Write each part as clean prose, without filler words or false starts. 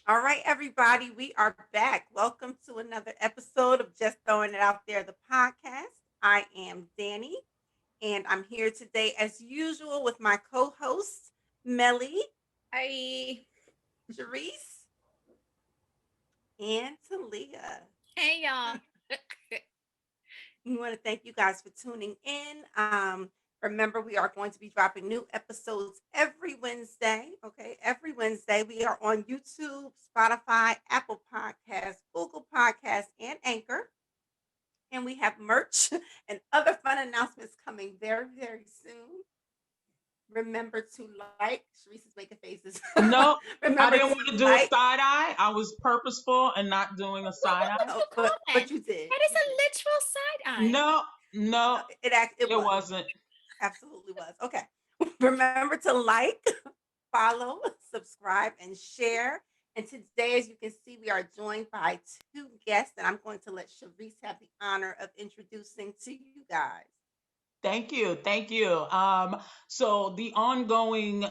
All right, everybody, we are back. Welcome to another episode of Just Throwing It Out There, the podcast. I am Danny, and I'm here today, as usual, with my co-hosts, Melly, Hi. Sharice, and Talia. Hey, y'all. We want to thank you guys for tuning in. Remember, we are going to be dropping new episodes every Wednesday. Okay, every Wednesday. We are on YouTube, Spotify, Apple Podcasts, Google Podcasts, and Anchor. And we have merch and other fun announcements coming very, very soon. Remember to like. Sharice is making faces. No, I Remember didn't to want to do like. a side eye. I was purposeful and not doing a side eye. Oh, but you did. That is a literal side eye. No, It wasn't. Absolutely was. Okay. Remember to like, follow, subscribe, and share. And today, as you can see, we are joined by two guests, and I'm going to let Sharice have the honor of introducing to you guys. Thank you. So the ongoing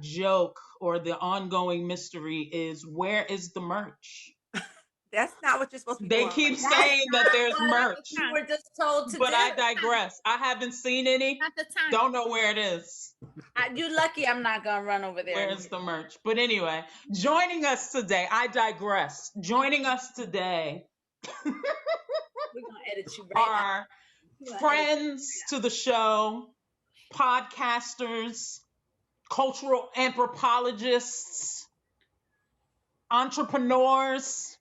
joke or the ongoing mystery is, where is the merch? That's not what you're supposed to be They doing. keep saying that there's merch. You were just told to But do. I digress. I haven't seen any. Not the time. Don't know where it is. You're lucky I'm not going to run over there. Where's the merch? But anyway, joining us today, I digress. Joining us today We're going to edit you right are friends to the show, podcasters, cultural anthropologists, entrepreneurs,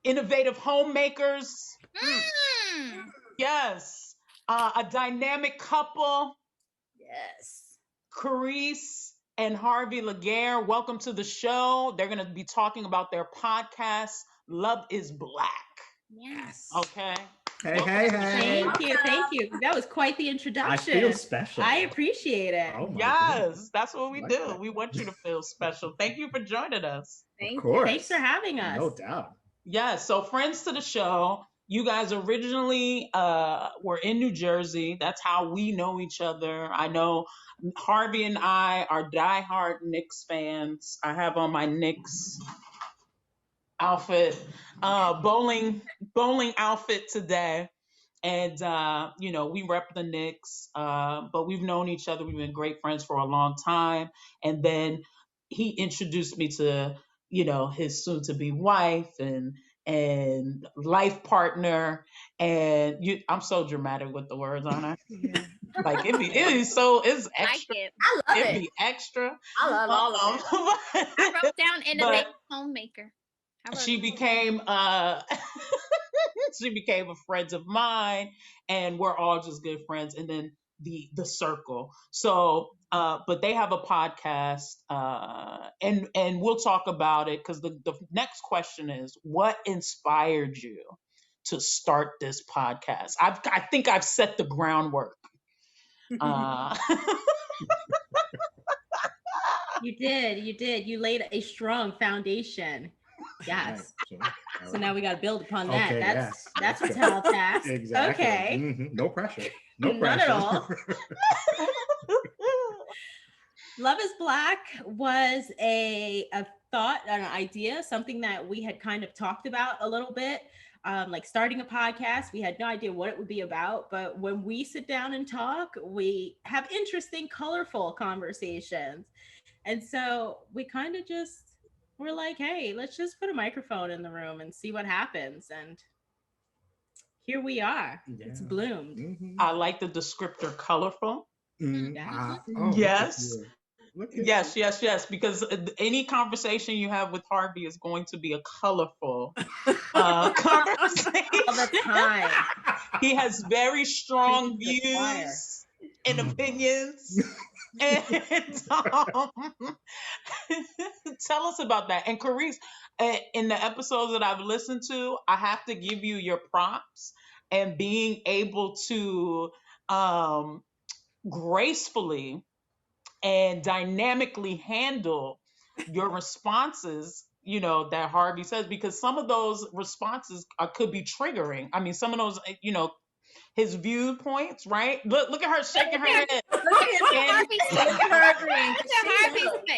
innovative homemakers. Yes. A dynamic couple. Yes. Karese and Harvey Laguerre, welcome to the show. They're going to be talking about their podcast, Love is Black. Yes. Okay. Hey. Thank you. That was quite the introduction. I feel special. I appreciate it. Oh my Yes, goodness. that's what we Like do. that. We want you to feel special. Thank you for joining us. Thank Of course. Thanks for having us. No doubt. Yes, so friends to the show. You guys originally were in New Jersey. That's how we know each other. I know Harvey and I are diehard Knicks fans. I have on my Knicks outfit, bowling outfit today. And, we rep the Knicks, but we've known each other. We've been great friends for a long time. And then he introduced me to, his soon-to-be wife and life partner. And I'm so dramatic with the words, aren't I? Yeah. Like it's extra. Like it. I love It'd it. be extra. I love all of it. I wrote down innovative homemaker. She became she became a friend of mine, and we're all just good friends. And then the circle. So but they have a podcast, and we'll talk about it, because the next question is, what inspired you to start this podcast? I think I've set the groundwork. You did. You laid a strong foundation. Yes. Right, So now we got to build upon that. Okay, That's yes. a tall task. Exactly. Okay. Mhm. No pressure. No None pressure. at all. Love is Black was a thought, an idea, something that we had kind of talked about a little bit. Like starting a podcast, we had no idea what it would be about, but when we sit down and talk, we have interesting, colorful conversations. And so we kind of we're like, hey, let's just put a microphone in the room and see what happens. And here we are. Yeah. It's bloomed. Mhm. I like the descriptor colorful. Mhm. Yeah. Yes. Look at Yes, because any conversation you have with Harvey is going to be a colorful conversation. All the time. He has very strong Preaching to the choir. views and opinions. And tell us about that. And Karese, in the episodes that I've listened to, I have to give you your props, and being able to gracefully and dynamically handle your responses, that Harvey says, because some of those responses could be triggering. I mean, some of those, his viewpoints, right? Look at her shaking her head. Look at Harvey's face. Look at her agreeing. Look at Harvey's face.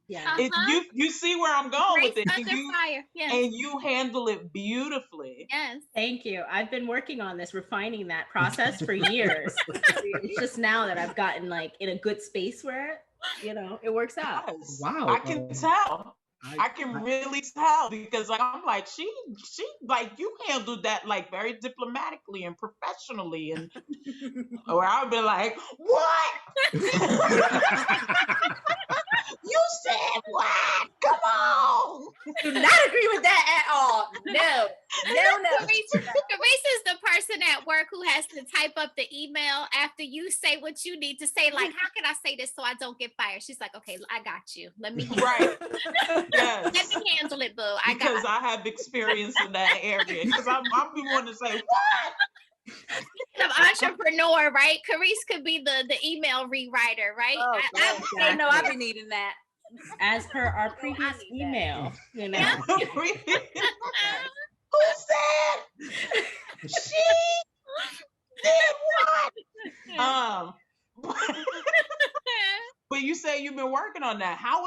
Yeah. You see where I'm going with it, Under fire. Yes. and you handle it beautifully. Yes. Thank you. I've been working on this, refining that process for years. It's just now that I've gotten like in a good space where, it works out. Yes. Wow. I can tell. I can I- really tell because like I'm like she like you handled that like very diplomatically and professionally, and or I'll be like, what? You said what? Come on. Do not agree with that at all. No. Karese is the person at work who has to type up the email after you say what you need to say. Like, how can I say this so I don't get fired? She's like, okay, I got you. Let me Right. Yes. let me handle it, boo. Because I have experience in that area. Because I'm be wanting to say, what? An entrepreneur, right? Karese could be the email rewriter, right? Oh, I know I've been needing that. As per our previous email, Who said she did what? But you say you've been working on that. How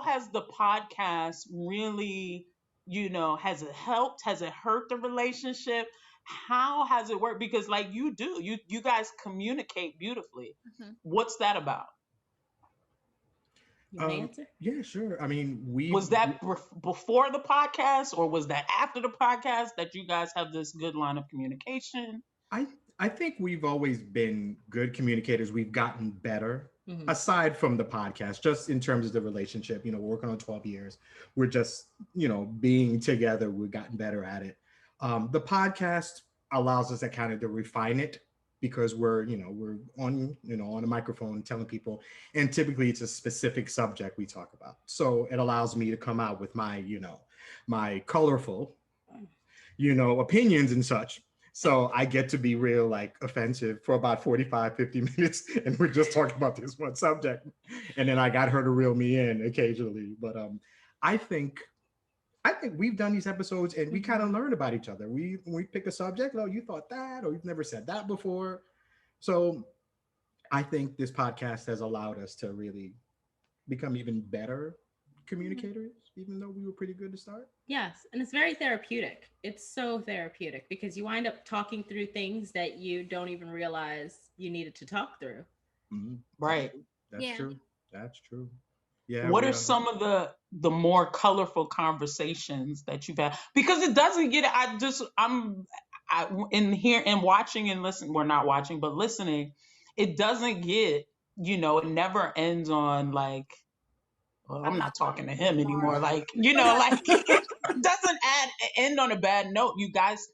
has the podcast really, has it helped? Has it hurt the relationship? How has it worked? Because like you guys communicate beautifully. Mhm. What's that about? you may answer? Yeah, sure. I mean, Was that before the podcast, or was that after the podcast that you guys have this good line of communication? I think we've always been good communicators. We've gotten better, Mhm. aside from the podcast, just in terms of the relationship. We're working on 12 years. We're just, being together. We've gotten better at it. The podcast allows us to kind of to refine it because we're on on a microphone telling people, and typically it's a specific subject we talk about. So it allows me to come out with my my colorful opinions and such. So I get to be real like offensive for about 45-50 minutes, and we're just talking about this one subject, and then I got her to reel me in occasionally. But I think we've done these episodes and we kind of learn about each other. We pick a subject, oh, you thought that, or you've never said that before. So I think this podcast has allowed us to really become even better communicators, even though we were pretty good to start. Yes, and it's very therapeutic. It's so therapeutic because you wind up talking through things that you don't even realize you needed to talk through. Mm-hmm. Right. That's true. That's true. Yeah. What are some of the more colorful conversations that you've had? Because it doesn't get. In here and watching and listening. We're not watching, but listening. It doesn't get. It never ends on like. Well, I'm not talking to him anymore. Like like it doesn't end on a bad note. You guys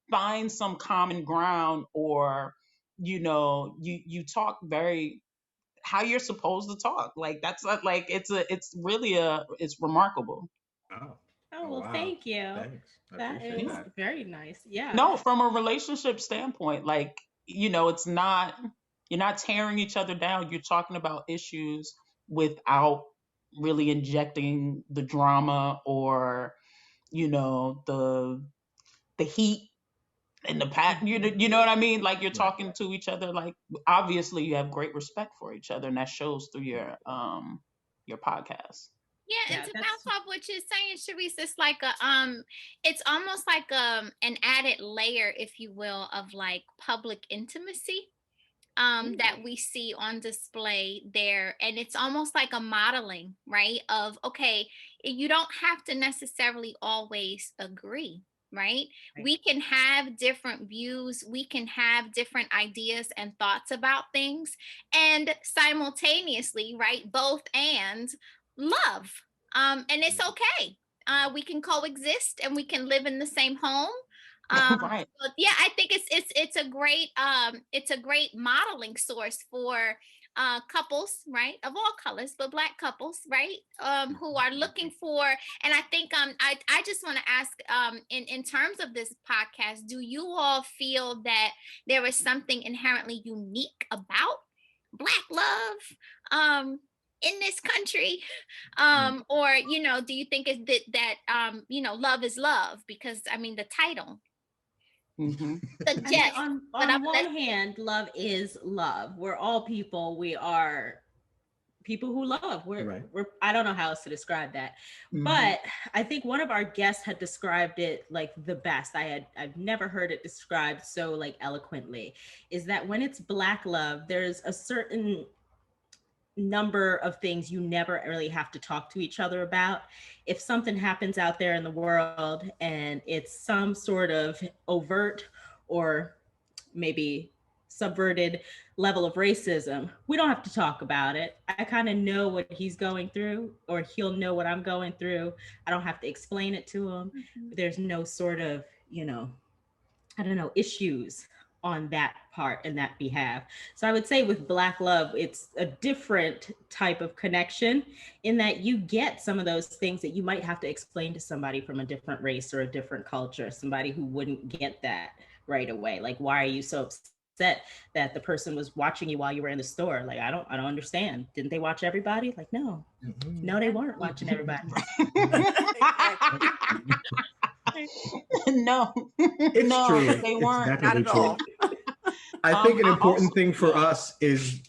find some common ground, or you talk very how you're supposed to talk. Like that's not like it's remarkable. Oh well, wow. thank you. Thanks. That is very nice. Yeah. No, from a relationship standpoint, like it's not, you're not tearing each other down. You're talking about issues without really injecting the drama or the heat and the pack. You know what I mean? Like you're talking to each other. Like obviously you have great respect for each other, and that shows through your podcast. Yeah, and to bounce off what you're saying, Charisse, it's like it's almost like an added layer, if you will, of like public intimacy that we see on display there. And it's almost like a modeling, right? Of, okay, you don't have to necessarily always agree. Right? We can have different views, we can have different ideas and thoughts about things, and simultaneously, right? Both and love. And it's okay. We can coexist and we can live in the same home. Right. But yeah, I think it's a great modeling source for couples, right, of all colors, but Black couples, right, who are looking for. And I think I just want to ask, in terms of this podcast, do you all feel that there is something inherently unique about Black love in this country, or do you think is that love is love? Because I mean the title. Mm-hmm. Suggests, on one hand, love is love. We're all people. We are people who love. Right. We're I don't know how else to describe that. Mhm. But I think one of our guests had described it like the best. I've never heard it described so like eloquently, is that when it's Black love, there's a certain number of things you never really have to talk to each other about. If something happens out there in the world and it's some sort of overt or maybe subverted level of racism, we don't have to talk about it. I kind of know what he's going through, or he'll know what I'm going through. I don't have to explain it to him. There's no sort of, I don't know, issues on that part and that behalf. So I would say with Black love, it's a different type of connection in that you get some of those things that you might have to explain to somebody from a different race or a different culture, somebody who wouldn't get that right away. Like, why are you so upset that the person was watching you while you were in the store? Like, I don't understand. Didn't they watch everybody? Like, no, no, they weren't watching everybody. No, It's no, true. they It's weren't. Not definitely at true. all. I think an I important also- thing for us is,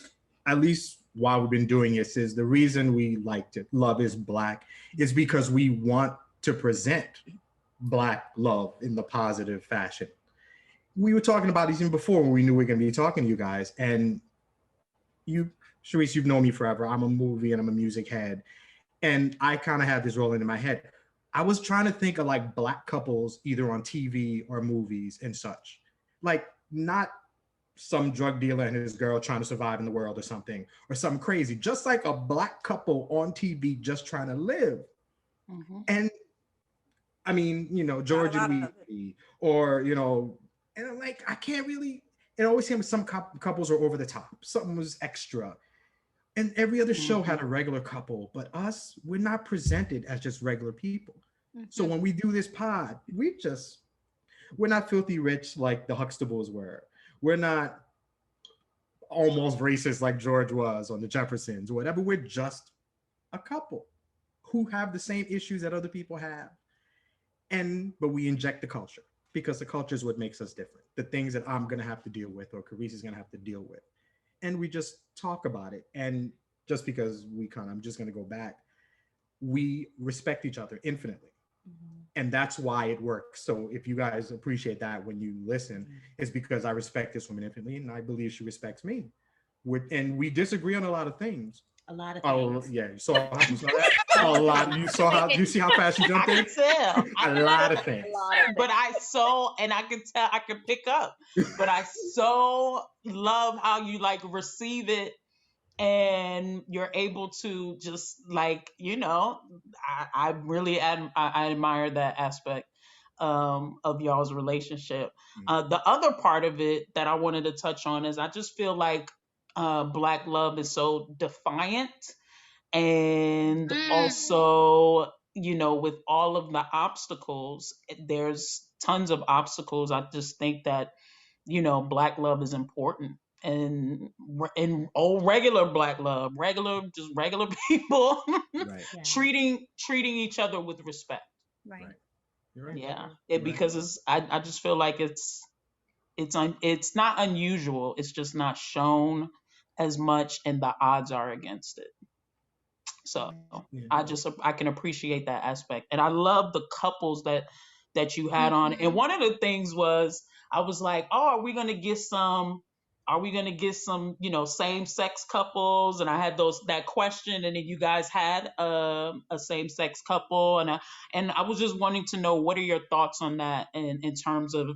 at least while we've been doing this, is the reason we liked it. Love is Black is because we want to present Black love in the positive fashion. We were talking about these even before when we knew we were going to be talking to you guys. And you, Charisse, you've known me forever. I'm a movie and I'm a music head. And I kind of had this rolling in my head. I was trying to think of like Black couples either on TV or movies and such. Like, not some drug dealer and his girl trying to survive in the world or something crazy, just like a Black couple on TV just trying to live. And I mean, George and Weezy, or and I'm like, I can't really. It always seems some couples are over the top, something was extra, and every other show had a regular couple, but us, we're not presented as just regular people. So when we do this pod, we're not filthy rich like the Huxtables were. We're not almost racist like George was on the Jeffersons or whatever. We're just a couple who have the same issues that other people have. But we inject the culture, because the culture is what makes us different. The things that I'm going to have to deal with or Karese is going to have to deal with. And we just talk about it. And just because I'm just going to go back, we respect each other infinitely. And that's why it works. So if you guys appreciate that when you listen, it's because I respect this woman infinitely, and I believe she respects me. And we disagree on a lot of things. A lot of Oh things. yeah, you saw that? A lot. You see how fast she jumped in? I can tell. A lot of things. But I can tell, I can pick up. But I so love how you like receive it, and you're able to just like, I really I admire that aspect of y'all's relationship. The other part of it that I wanted to touch on is I just feel like Black love is so defiant, and also, with all of the obstacles, there's tons of obstacles. I just think that Black love is important, and old regular Black love, just regular people, Right. Yeah. treating each other with respect. Right. You're right. Yeah, You're right. because I just feel like it's not unusual. It's just not shown as much, and the odds are against it. So Yeah. I can appreciate that aspect, and I love the couples that you had on. And one of the things was, I was like, oh, are we gonna get some same sex couples? And I had that question, and then you guys had a same sex couple, and I was just wanting to know, what are your thoughts on that in terms of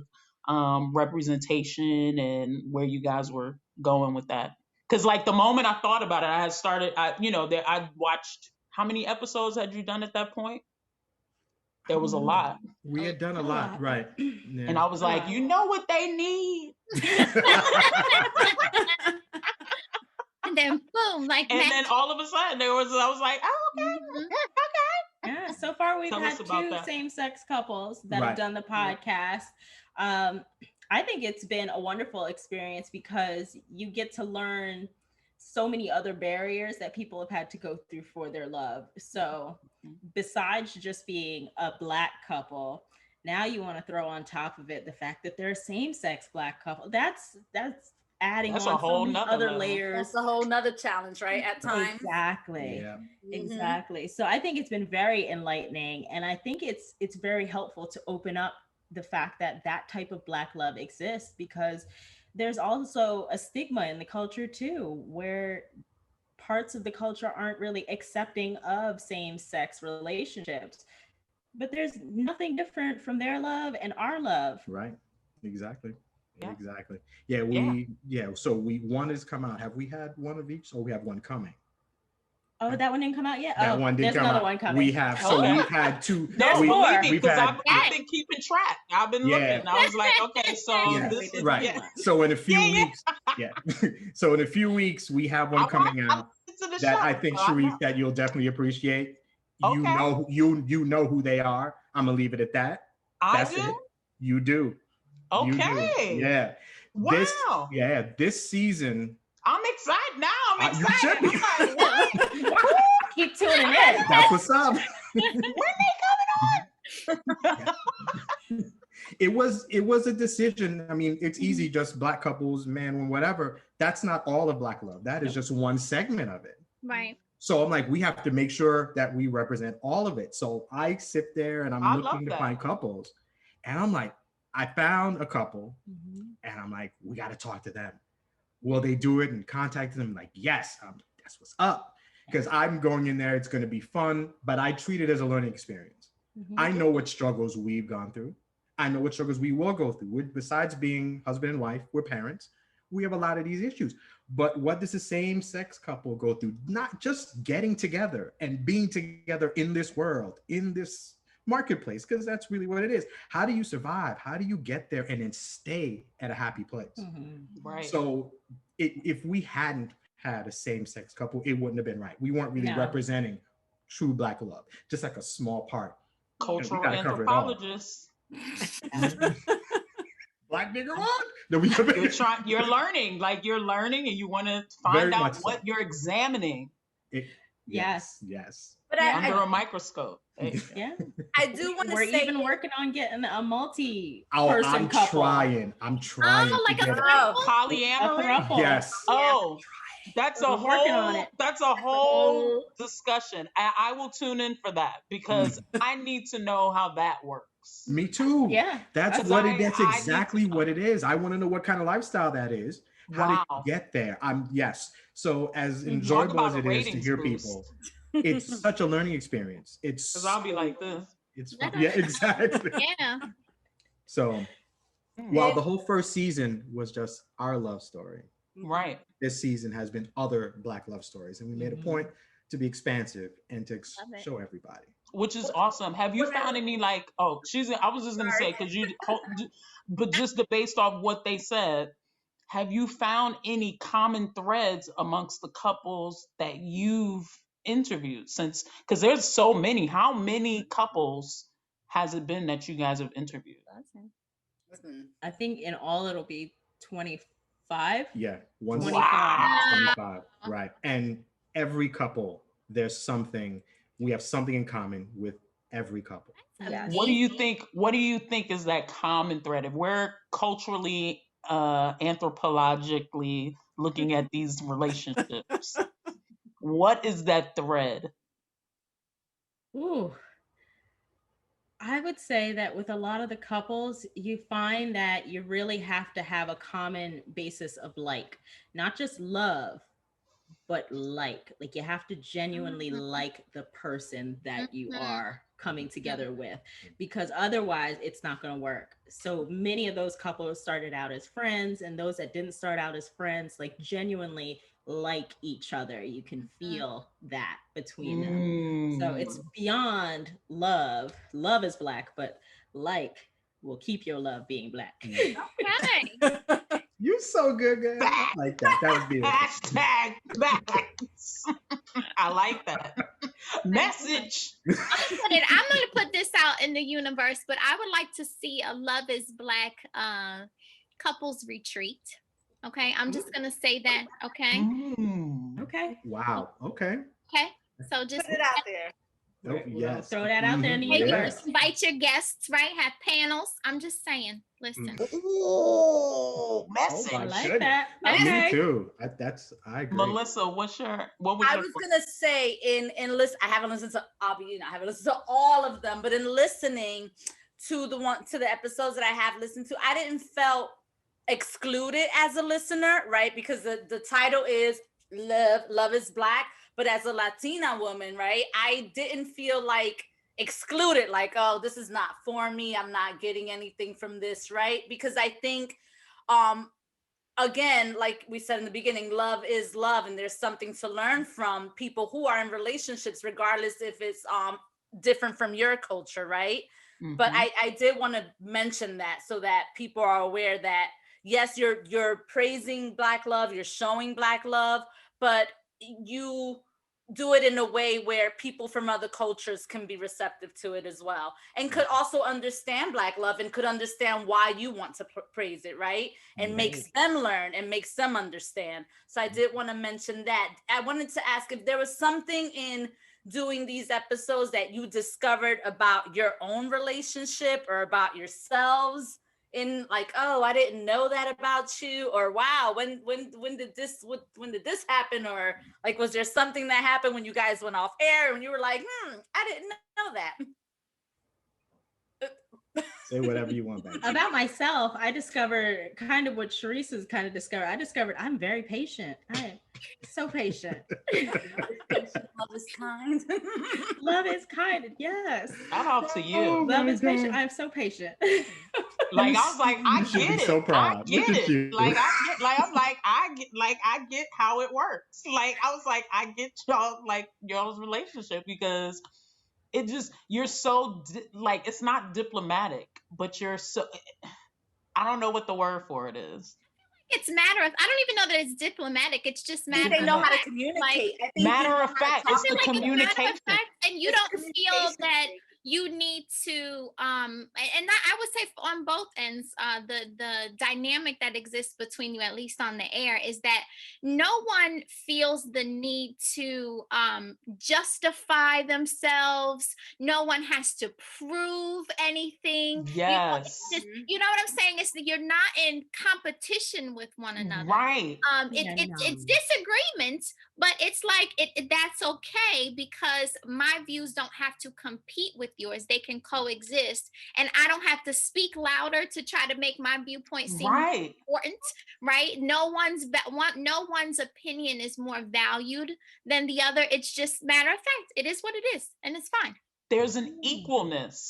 representation, and where you guys were going with that? Because like the moment I thought about it, I had started, I watched, how many episodes had you done at that point? There was a lot. We had done a lot, right? Yeah. And I was like, you know what they need? And then boom, like And magic. then all of a sudden I was like, oh, okay. Yeah, so far we've Tell us had about 2 that. same-sex couples that Right. have done the podcast. I think it's been a wonderful experience because you get to learn so many other barriers that people have had to go through for their love. So besides just being a Black couple, now you want to throw on top of it the fact that they're a same-sex Black couple. That's adding That's on a whole so many nother other level. layers. That's a whole nother challenge, right? At times. Exactly. Yeah. Exactly. So I think it's been very enlightening, and I think it's very helpful to open up the fact that that type of Black love exists, because there's also a stigma in the culture too, where parts of the culture aren't really accepting of same-sex relationships. But there's nothing different from their love and our love. Right. Exactly. Yeah. Exactly. Yeah. So one has come out. Have we had one of each? Or we have one coming? Oh, that one didn't come out yet? That Oh, one did there's come another out. one coming. We have. So Okay. we've had two. There's more. believe me, we've because had- I've been keeping track. I've been looking. I was like, okay, so Yeah, this is right. yeah. So in a few Yeah. weeks, yeah. So in a few weeks, we have one coming out To the that show, I think, so I know. Sharif, that you'll definitely appreciate. You Okay. know, you know who they are. I'm gonna leave it at that. I That's do. it. You do. You do. Okay. Yeah. Wow. This season. I'm excited now. I'm You should excited. be. I'm like, what? Keep tuning in. That's what's up. When they coming on? It was a decision. I mean, it's easy, just Black couples, man, whatever. That's not all of Black love. That is just one segment of it. Right. So I'm like, we have to make sure that we represent all of it. So I sit there and I I'm love looking to that. find couples. And I'm like, I found a couple and I'm like, we got to talk to them. Will they do it? And contact them like, yes, that's what's up. Because I'm going in there, it's going to be fun, but I treat it as a learning experience. I know what struggles we've gone through. I know what struggles we will go through. Besides being husband and wife, we're parents. We have a lot of these issues. But what does the same sex couple go through? Not just getting together and being together in this world, in this marketplace, because that's really what it is. How do you survive? How do you get there and then stay at a happy place? Right. So if we hadn't had a same-sex couple, it wouldn't have been right. We weren't really representing true Black love, just like a small part. Cultural gotta cover it all. anthropologists. Black nigga on? You're learning, and you want to Very find out much what so. you're examining Yes. But under a microscope. Yeah. I do want to We're say even working on getting a multi-person I'm couple. trying. I'm trying. Oh, like to a get it. throuple? Polyamory. throuple. Yes. Oh, that's a We're working on whole. it. That's a whole discussion. I will tune in for that because I need to know how that works. Me too. Yeah. That's exactly what it is. I want to know what kind of lifestyle that is. How to get there. Yes. So as enjoyable as it is to hear people, it's such a learning experience. It's because I'll be like this. It's fun. Yeah, exactly. Yeah. So while the whole first season was just our love story, right? This season has been other Black love stories, and we made a point to be expansive and to show everybody. Which is awesome. Have you found any I was just gonna say but just based off what they said, have you found any common threads amongst the couples that you've interviewed because there's so many. How many couples has it been that you guys have interviewed? I think in all it'll be 25. Yeah, 25. Right. And every couple, we have something in common with every couple. Yes. What do you think is that common thread? If we're culturally anthropologically looking at these relationships, what is that thread? Ooh. I would say that with a lot of the couples, you find that you really have to have a common basis of not just love, but like you have to genuinely like the person that you are coming together with, because otherwise it's not going to work. So many of those couples started out as friends, and those that didn't start out as friends, genuinely like each other. You can feel that between them. So it's beyond love. Love is Black, but will keep your love being Black. Okay. You're so good, girl. I like that. That was beautiful. Hashtag facts. I like that. Message. I'm gonna put this out in the universe, but I would like to see a Love is Black couples retreat. Okay, I'm just gonna say that. Okay. Okay. Wow. Okay. Okay. So just put it out there. Oh, yes. Throw that out there in the Mhm. universe. Invite your guests, right? Have panels. I'm just saying. Listen. Ooh, Oh message. my I like goodness. that. Me Okay. too. I agree. Melissa, what was I your was gonna say in list. I haven't listened to obviously I haven't listened to all of them, but in listening to the episodes that I have listened to, I didn't felt excluded as a listener, right? Because the title is Love is Black, but as a Latina woman, right, I didn't feel like excluded, like, oh, this is not for me, I'm not getting anything from this, right? Because I think um again, like we said in the beginning, love is love, and there's something to learn from people who are in relationships, regardless if it's different from your culture, right? But I did want to mention that so that people are aware that yes, you're praising Black love, you're showing Black love, but you do it in a way where people from other cultures can be receptive to it as well, and could also understand Black love and could understand why you want to praise it, right? And makes them learn and makes them understand. So I did want to mention that. I wanted to ask if there was something in doing these episodes that you discovered about your own relationship or about yourselves, in like, oh, I didn't know that about you, or wow, when did this happen, or like, was there something that happened when you guys went off air and you were like, I didn't know that. Say whatever you want, baby. About myself, I discovered kind of what Sharice's kind of discovered. I discovered I'm very patient. I am so patient. Love is kind. Love is kind. Yes. shout out to you. Oh Love my is patient. God. I'm so patient. Like I was like, I You should get be it. so I proud. get Look at it. you. Like I get how it works. Like I was like, I get y'all's relationship, because it just, you're so like, it's not diplomatic, but you're so, I don't know what the word for it is. It's matter of, I don't even know that it's diplomatic. It's just I think matter they know of how to fact. communicate. Like, I think Matter you know of how to fact, talk it's the to like them. it's matter communication. of fact, and you It's don't feel communication that thing. you need to and that, I would say on both ends, the dynamic that exists between you, at least on the air, is that no one feels the need to justify themselves. No one has to prove anything. Yes. You know what I'm saying? It's that you're not in competition with one another. Right. It's disagreements, but it's like that's okay, because my views don't have to compete with yours. They can coexist, and I don't have to speak louder to try to make my viewpoint seem more Right. important, right? No one's opinion is more valued than the other. It's just matter of fact. It is what it is, and it's fine. There's an equalness.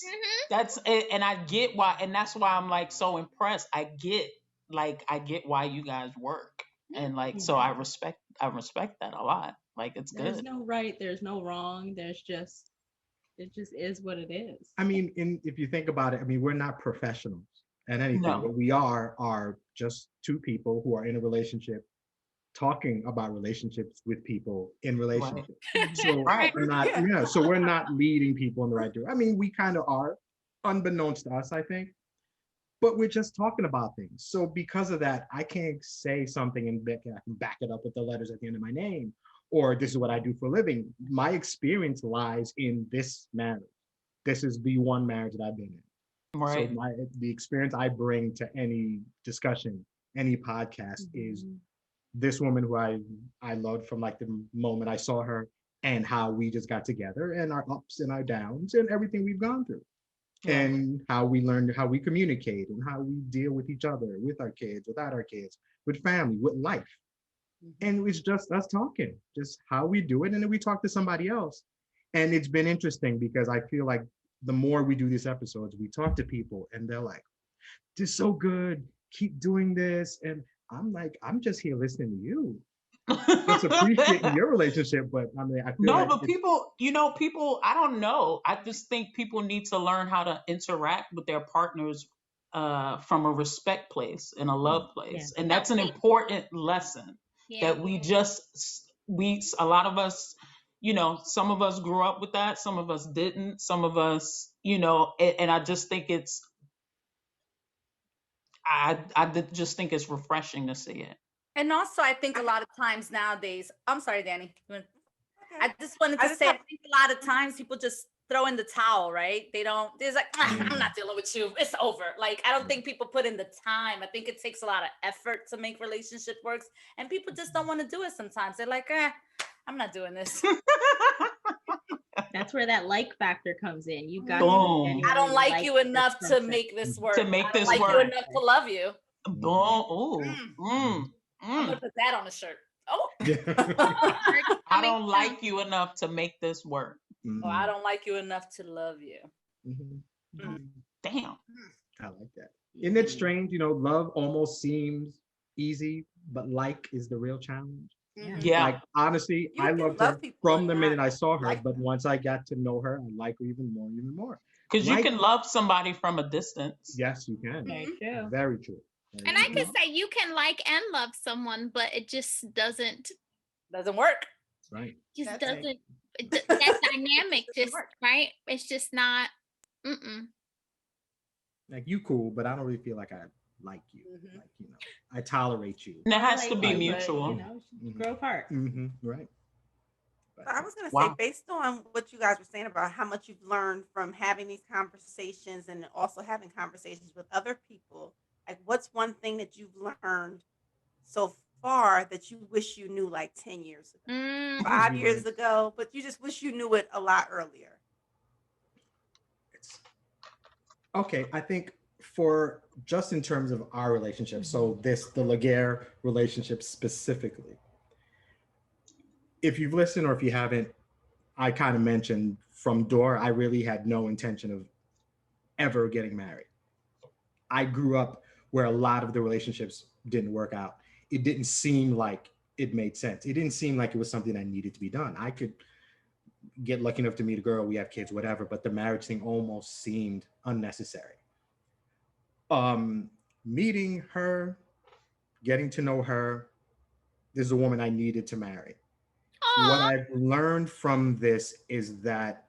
That's it, and I get why, and that's why I'm like so impressed. I get why you guys work, and like, so I respect that a lot. Like, it's There's good. no right, there's no wrong. It just is what it is. I mean, if you think about it, I mean, we're not professionals at anything. No. What we are just two people who are in a relationship, talking about relationships with people in relationships. So Right. we're not, so we're not leading people in the right direction. I mean, we kind of are, unbeknownst to us, I think, but we're just talking about things. So because of that, I can't say something and I can back it up with the letters at the end of my name, or this is what I do for a living. My experience lies in this marriage. This is the one marriage that I've been in. Right. So the experience I bring to any discussion, any podcast is this woman who I loved from like the moment I saw her, and how we just got together, and our ups and our downs and everything we've gone through. Yeah. And how we learned, how we communicate, and how we deal with each other, with our kids, without our kids, with family, with life. And it's just us talking, just how we do it. And then we talk to somebody else. And it's been interesting because I feel like the more we do these episodes, we talk to people and they're like, this is so good, keep doing this. And I'm like, I'm just here listening to you. Just appreciating your relationship, but I mean, I feel like but people, I don't know. I just think people need to learn how to interact with their partners from a respect place and a love place. And that's an important lesson that a lot of us, some of us grew up with that, some of us didn't, some of us, and I just think I just think it's refreshing to see it. And also, I think a lot of times nowadays, I'm sorry, Danny. I just wanted to just say, I have- think a lot of times people just throw in the towel, right? There's like, I'm not dealing with you. It's over. Like, I don't think people put in the time. I think it takes a lot of effort to make relationship works. And people just don't want to do it sometimes. They're like, I'm not doing this. That's where that like factor comes in. You got Boom. I don't like you this enough to person. make this work. To make I don't this like work. you enough to love you. Boom. Ooh. I'm gonna put that on a shirt. Oh. I don't like you enough to make this work. Or I don't like you enough to love you. Damn. I like that. Isn't it strange? Love almost seems easy, but like is the real challenge. Yeah. Like, honestly, You I can loved love her people from and the not minute I saw her, like but them. once I got to know her, I like her even more. Because you can love somebody from a distance. Yes, you can. Very true. Very true. And I can say you can like and love someone, but it just doesn't work. Right. Just That's doesn't. it. That dynamic just work. right. It's just not. Like, you cool, but I don't really feel like I like you. Like, I tolerate you. And it has I to like be you, but, mutual. Grow apart. Right. But I was going to Wow. say, based on what you guys were saying about how much you've learned from having these conversations and also having conversations with other people, like, what's one thing that you've learned so far that you wish you knew like 10 years ago, 5 years ago, but you just wish you knew it a lot earlier? Okay, I think for just in terms of our relationship, so the Laguerre relationship specifically, if you've listened or if you haven't, I kind of mentioned from door, I really had no intention of ever getting married. I grew up where a lot of the relationships didn't work out. It didn't seem like it made sense. It didn't seem like it was something that needed to be done. I could get lucky enough to meet a girl, we have kids, whatever, but the marriage thing almost seemed unnecessary. Meeting her, getting to know her, this is a woman I needed to marry. What I've learned from this is that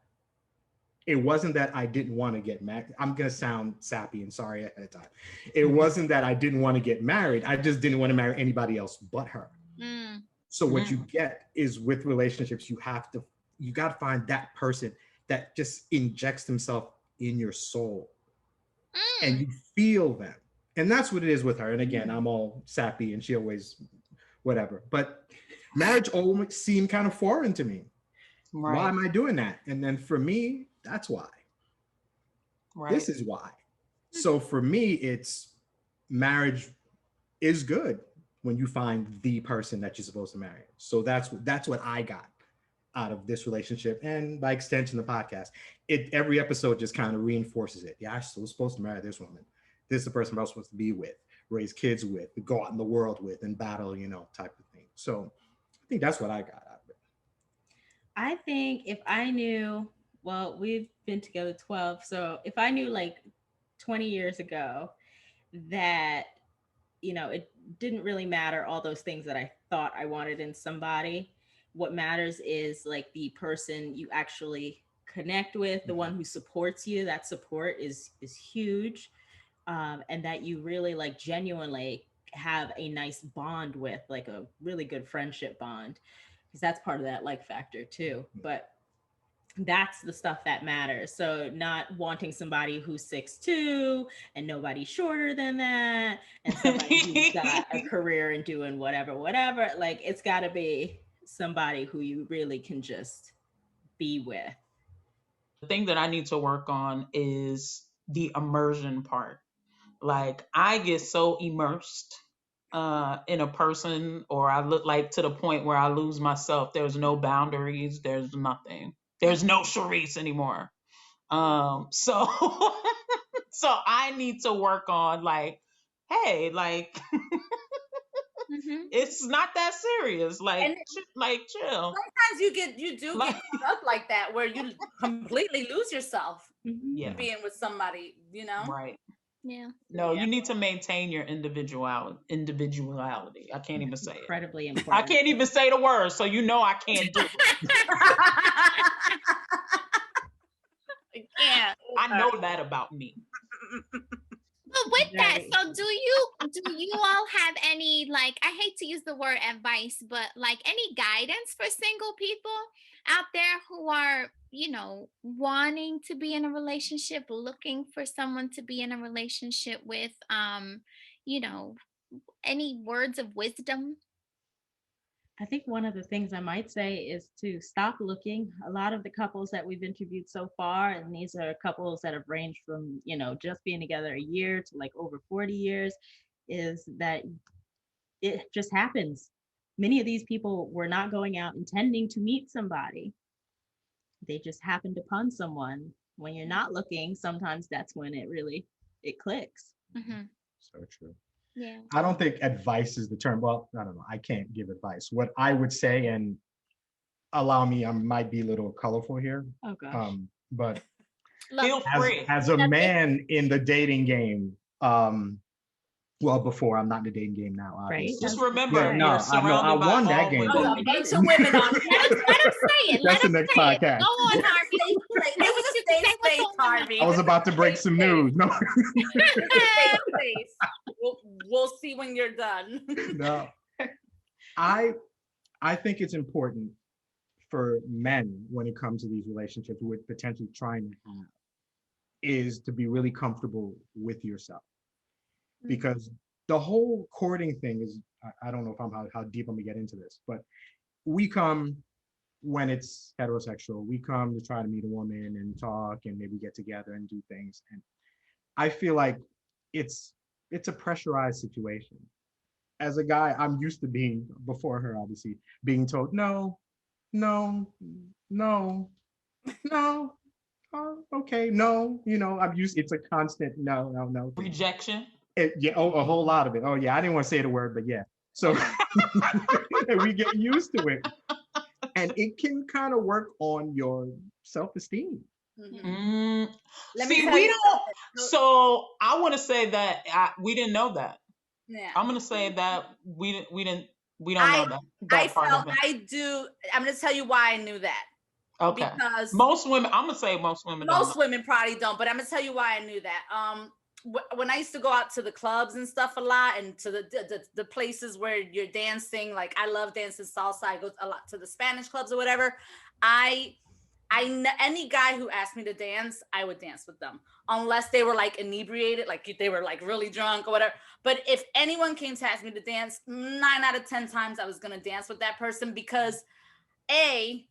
it wasn't that I didn't want to get married. I'm going to sound sappy and sorry ahead of time. It wasn't that I didn't want to get married. I just didn't want to marry anybody else but her. So what you get is with relationships, you got to find that person that just injects themselves in your soul and you feel them. And that's what it is with her. And again, I'm all sappy and she always whatever, but marriage always seemed kind of foreign to me. Right. Why am I doing that? And then for me, that's why. Right. This is why. So for me, it's marriage is good when you find the person that you're supposed to marry. So that's what I got out of this relationship, and by extension, the podcast. Every episode just kind of reinforces it. Yeah, I was supposed to marry this woman. This is the person I was supposed to be with, raise kids with, go out in the world with, and battle, type of thing. So I think that's what I got out of it. I think if I knew, well, we've been together 12. So if I knew like 20 years ago that, it didn't really matter all those things that I thought I wanted in somebody. What matters is like the person you actually connect with, the one who supports you. That support is huge. And that you really like genuinely have a nice bond with, like a really good friendship bond, because that's part of that like factor too. But that's the stuff that matters. So not wanting somebody who's 6'2" and nobody shorter than that, and somebody who's got a career and doing whatever. Like, it's got to be somebody who you really can just be with. The thing that I need to work on is the immersion part. Like, I get so immersed in a person, or I look like to the point where I lose myself. There's no boundaries. There's nothing. There's no Charisse anymore. So I need to work on like, hey, like, it's not that serious. Like, chill. Sometimes you do get caught up like that, where you completely lose yourself being with somebody, Right. Yeah. No, you need to maintain your individuality. I can't even say it. Incredibly important. I can't even say the word, so I can't do it. Yeah. I know that about me. But with that, so do you all have any, like, I hate to use the word advice, but like any guidance for single people? out there who are, wanting to be in a relationship, looking for someone to be in a relationship with, you know, any words of wisdom? I think one of the things I might say is to stop looking. A lot of the couples that we've interviewed so far, and these are couples that have ranged from, just being together a year to like over 40 years, is that it just happens. Many of these people were not going out intending to meet somebody. They just happened upon someone. When you're not looking, sometimes that's when it clicks. Mm-hmm. So true. Yeah. I don't think advice is the term. Well, I don't know. I can't give advice. What I would say, and allow me, I might be a little colorful here. Oh gosh. But Feel free. as a man in the dating game, well, before, I'm not in the dating game now, obviously. Just remember, Yeah, no, you're I surrounded by won that all game. women. Oh, a bunch of women on here. Let him say it. That's Let the him next say it. podcast. Go on, Harvey. It was a safe space, Harvey. I was about to break some news. No, Safe space. We'll see when you're done. no. I think it's important for men when it comes to these relationships with potentially trying to have is to be really comfortable with yourself. Because the whole courting thing is, I don't know if how deep I'm gonna get into this, but we come when it's heterosexual, we come to try to meet a woman and talk and maybe get together and do things. And I feel like it's a pressurized situation. As a guy, I'm used to being, before her obviously, being told no, no, no, no, oh, okay, no, I'm used, it's a constant no, no, no thing. Rejection. Yeah, a whole lot of it. Oh yeah, I didn't want to say the word, but yeah. So and we get used to it. And it can kind of work on your self-esteem. See, we don't. So I want to say that we didn't know that. Yeah. I'm gonna say that we don't know that. I part felt of it. I do. I'm gonna tell you why I knew that. Okay. Because most women, I'm gonna say most women. Most women probably don't, but I'm gonna tell you why I knew that. When I used to go out to the clubs and stuff a lot, and to the places where you're dancing, like I love dancing salsa. I go a lot to the Spanish clubs or whatever. Any guy who asked me to dance, I would dance with them, unless they were like inebriated, like they were like really drunk or whatever. But if anyone came to ask me to dance, 9 out of 10 times I was gonna dance with that person, because I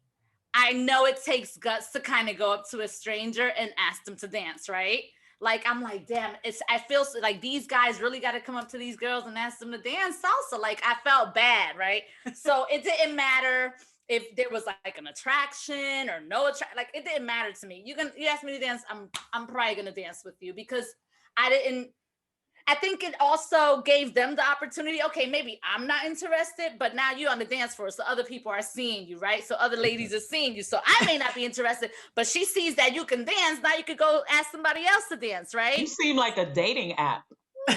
know it takes guts to kind of go up to a stranger and ask them to dance, right? Like, I'm like, damn, I feel like these guys really got to come up to these girls and ask them to dance salsa. Like, I felt bad, right? So it didn't matter if there was like an attraction or no attraction. Like, it didn't matter to me. You asked me to dance, I'm probably gonna dance with you, because I think it also gave them the opportunity. Okay, maybe I'm not interested, but now you're on the dance floor, so other people are seeing you, right? So other ladies are seeing you. So I may not be interested, but she sees that you can dance. Now you could go ask somebody else to dance, right? You seem like a dating app. Yeah,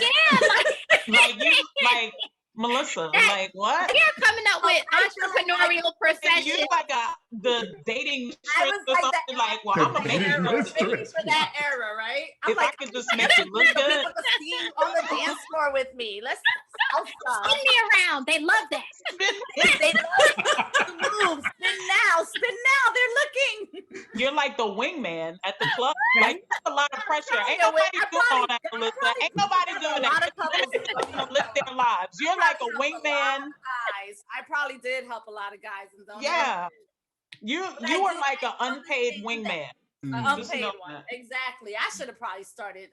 like Melissa, like what? You're coming up with entrepreneurial professions. You're like the dating I was or like something. that. Like, well, I'm gonna make I it was waiting for that era, right? I'm if like, I could just make it look so good. people can see you on the dance floor with me. Let's salsa. Spin me around. They love that. They love the moves. Spin now. They're looking. You're like the wingman at the club. Like, that's a lot of pressure. Ain't I nobody doing all that, probably- Melissa. Ain't nobody doing A lot that. of couples To live their lives. You're like a wingman. Guys, I probably did help a lot of guys, and don't Yeah. You were like an I unpaid do wingman. Just unpaid know one. that. Exactly. I should have probably started.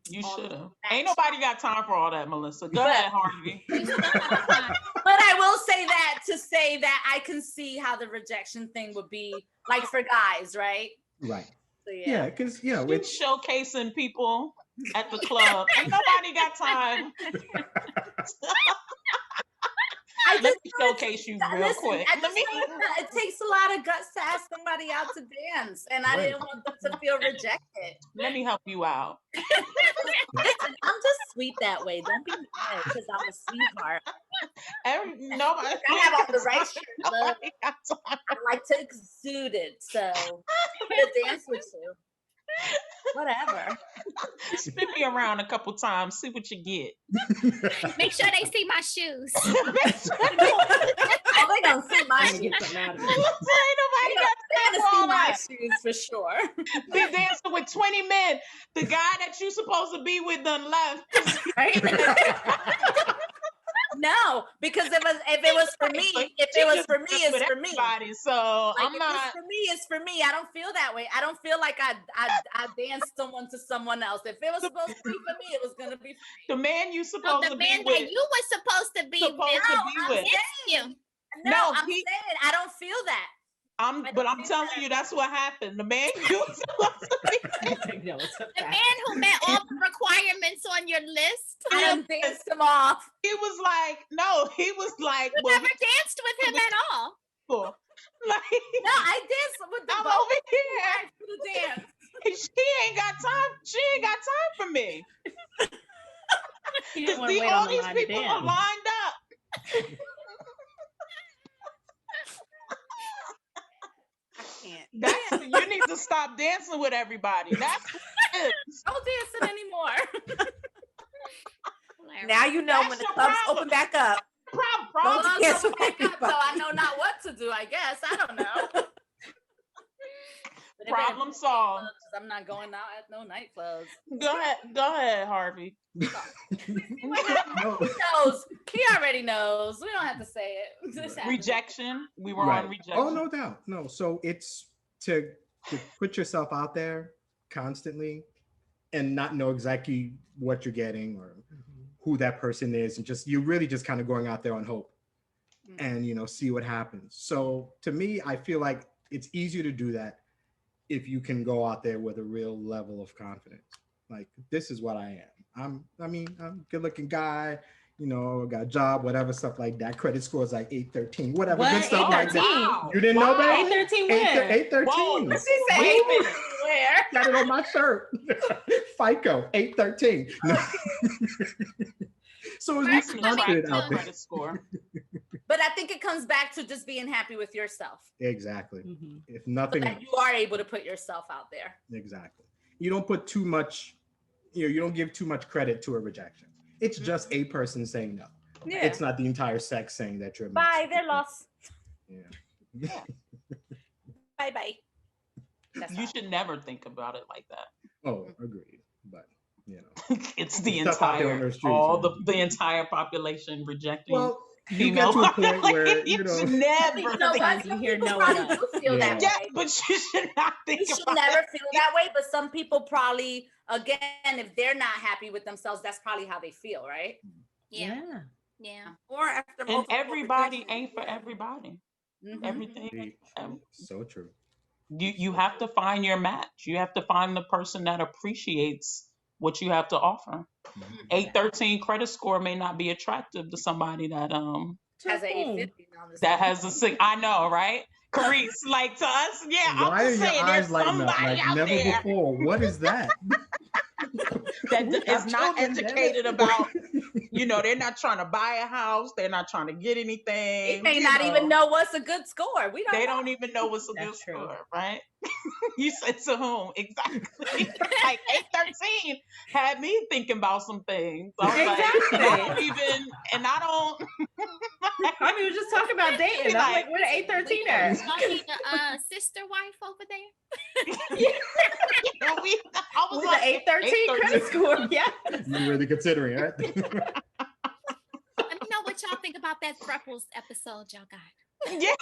You all should of have. that. Ain't nobody got time for all that, Melissa. Go ahead, Harvey. But I will say that to say that I can see how the rejection thing would be like for guys, right? Right. So, Yeah, because You it's showcasing people at the club. Ain't nobody got time. Let me showcase you real quick. It takes a lot of guts to ask somebody out to dance, and I didn't want them to feel rejected. Let me help you out. Listen, I'm just sweet that way. Don't be mad because I'm a sweetheart. Nobody. I have on the right shirt. Look, Nobody got time. I like to exude it, so I'm gonna dance with you. Whatever. Spin me around a couple times, see what you get. Make sure they see my shoes. Oh, they gonna see my Trying to shoes. get something out of it. Ain't nobody got They're time gonna for see all my that. shoes for sure. Be dancing with 20 men. The guy that you supposed to be with done left. Right? No, because if it was for me, if She it was just for me, mess it's with for me. everybody, so Like I'm if not. it's for me, it's for me. I don't feel that way. I don't feel like I danced someone to someone else. If it was supposed to be for me, it was gonna be for me. The man you So supposed the to man be that with. you were supposed to be Supposed with to No, be I'm with. against you. No, No, I'm saying I don't feel that. I'm telling you, that's what happened. The man you supposed to be with. No, it's a The fact. man who met all the requirements on your list. I done danced them off. He was like, no, he was like, You well, never danced with him at all. cool. Like, No, I danced with the I'm both over here. wives for the dance. She ain't got time. She ain't got time for me. He Because didn't want to wait all on the these line to people are dance. lined up. I can't. That's you need to stop dancing with everybody. That's what it is. No dancing anymore. Now you know That's when the your clubs problem. open back up. Problem. Don't dance with So I everybody. know not what to do. I guess I don't know. But if Problem solved. I'm not going out at no nightclubs. Go ahead, Harvey. No. He knows. He already knows. We don't have to say it. This happens. Rejection. We were Right. on rejection. Oh, no doubt. No. So it's to put yourself out there constantly and not know exactly what you're getting or who that person is, and you're really just kind of going out there on hope and see what happens. So to me, I feel like it's easier to do that if you can go out there with a real level of confidence. Like, this is what I am. I'm a good looking guy, got a job, whatever, stuff like that. Credit score is like 813, whatever, What? good stuff like that. 813? Wow. You didn't know that? 813 where? 813. Whoa. She said, where? Got it on my shirt. FICO 813. No. So That's it's an confident attractive out there. credit score. But I think it comes back to just being happy with yourself. Exactly. Mhm. If So nothing that else. you are able to put yourself out there. Exactly. You don't put too much, you don't give too much credit to a rejection. It's just a person saying no. Yeah. It's not the entire sex saying that you're a Bye, mess. they're lost. Yeah. Bye bye. That's You all. should never think about it like that. Oh, agreed. But It's the Stuff out there on entire, the streets, all man. the entire population rejecting. well, you female. get to a point where you should You never. know Sometimes what? you Some hear people no probably enough. do feel that Yes, way. but you should not think You should about never it. feel that way, but some people probably, again, if they're not happy with themselves, that's probably how they feel, right? Yeah. Yeah. Yeah. Or after And multiple everybody rejections. ain't for everybody. Mhm. Everything. so true. You have to find your match. You have to find the person that appreciates what you have to offer. 813 credit score may not be attractive to somebody that Has an To whom? 850 on this. that has a sick. I know, right? Karese, like to us, yeah. Why I'm are just your saying, eyes there's lighting up somebody like out never there before? What is that? that We is got not children, damn educated it. about. They're not trying to buy a house. They're not trying to get They anything. may not even know what's a good score. We don't They know. don't even know what's a good That's true. score, right? You said to whom? Exactly. Like 813 had me thinking about some things. I was Exactly. like, I don't even, and I don't. I mean, we were just talking about dating. I'm like, where the 813 at? Y'all need a sister wife over there? I was With like, the 813 credit score. Yeah. You're really considering it, right? Let me know what y'all think about that Thrupples episode y'all got. yeah.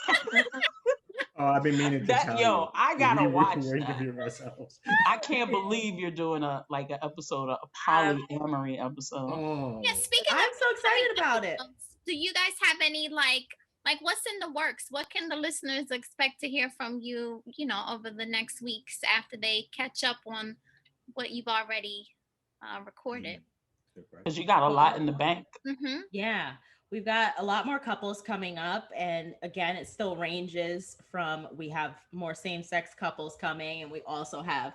Oh, I've been meaning to That- tell yo, you. I gotta We watch were that. interviewing ourselves. I can't believe you're doing an episode, a polyamory episode. Oh. Yeah, speaking I'm of so excited about it. do you guys have any like what's in the works? What can the listeners expect to hear from you, over the next weeks after they catch up on what you've already recorded? Because you got a lot in the bank. Mm-hmm. Yeah. We've got a lot more couples coming up. And again, it still ranges from, we have more same-sex couples coming, and we also have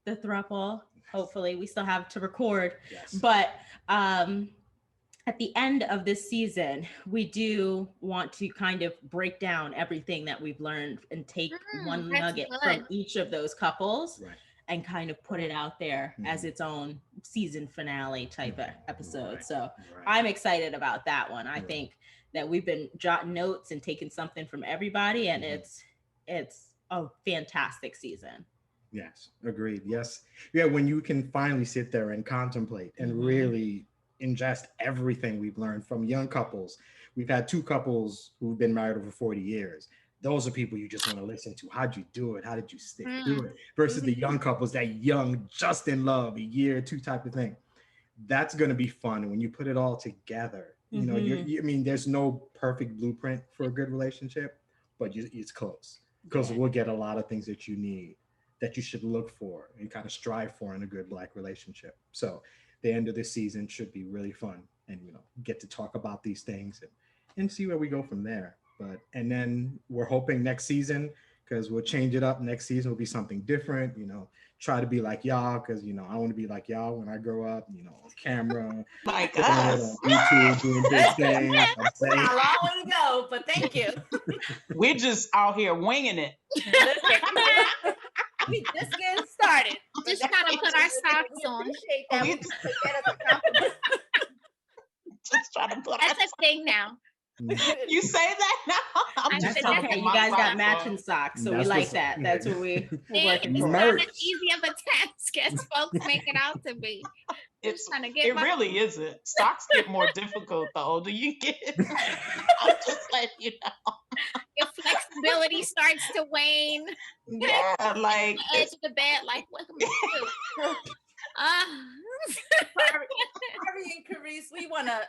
the throuple. Hopefully we still have to record. Yes. But at the end of this season, we do want to kind of break down everything that we've learned and take one that's nugget good. from each of those couples. Right. and kind of put it out there as its own season finale type of episode. Right. So Right. I'm excited about that one. I think that we've been jotting notes and taking something from everybody, and it's a fantastic season. Yes, agreed. Yes. Yeah, when you can finally sit there and contemplate and really ingest everything we've learned from young couples. We've had 2 couples who've been married over 40 years. Those are people you just want to listen to. How'd you do it? How did you stick through it? Versus the young couples, that young, just in love, a year or 2 type of thing. That's going to be fun when you put it all together. You know, I mean, there's no perfect blueprint for a good relationship, but it's close, because we'll get a lot of things that you need, that you should look for and kind of strive for in a good Black relationship. So the end of this season should be really fun, and, you know, get to talk about these things and see where we go from there. And then we're hoping next season, because we'll change it up. Next season will be something different, you know, try to be like y'all, because, you know, I want to be like y'all when I grow up, you know, on camera, Like on us. YouTube, doing big things. I'm saying. A long way to go, but thank you. We're just out here winging it. We just getting started. Just trying to put our socks on. Appreciate that. We just take that as a compliment. Just trying to put That's a thing now. You say that now? I'm I just said trying to that. put You my guys socks got on. matching socks, so we That's like what's- that. That's what we're working It's for. not Merch. as easy of a task as folks make it out to be. It's, Trying to get it my- really isn't. Stocks get more difficult the older you get. I'm just letting you know. Your flexibility starts to wane. Yeah, like The edge of the bed, like what am I do? Harvey and Karese, we want to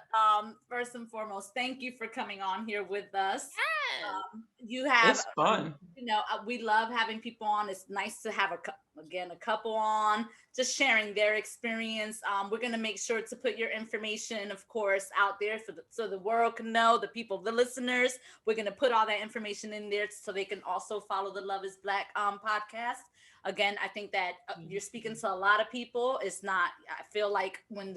first and foremost thank you for coming on here with us. You have, it's fun. you know, we love having people on. It's nice to have a couple on, just sharing their experience. We're gonna make sure to put your information, of course, out there so the world can know, the people, the listeners. We're gonna put all that information in there so they can also follow the Love Is Black podcast. Again, I think that you're speaking to a lot of people. It's not, I feel like when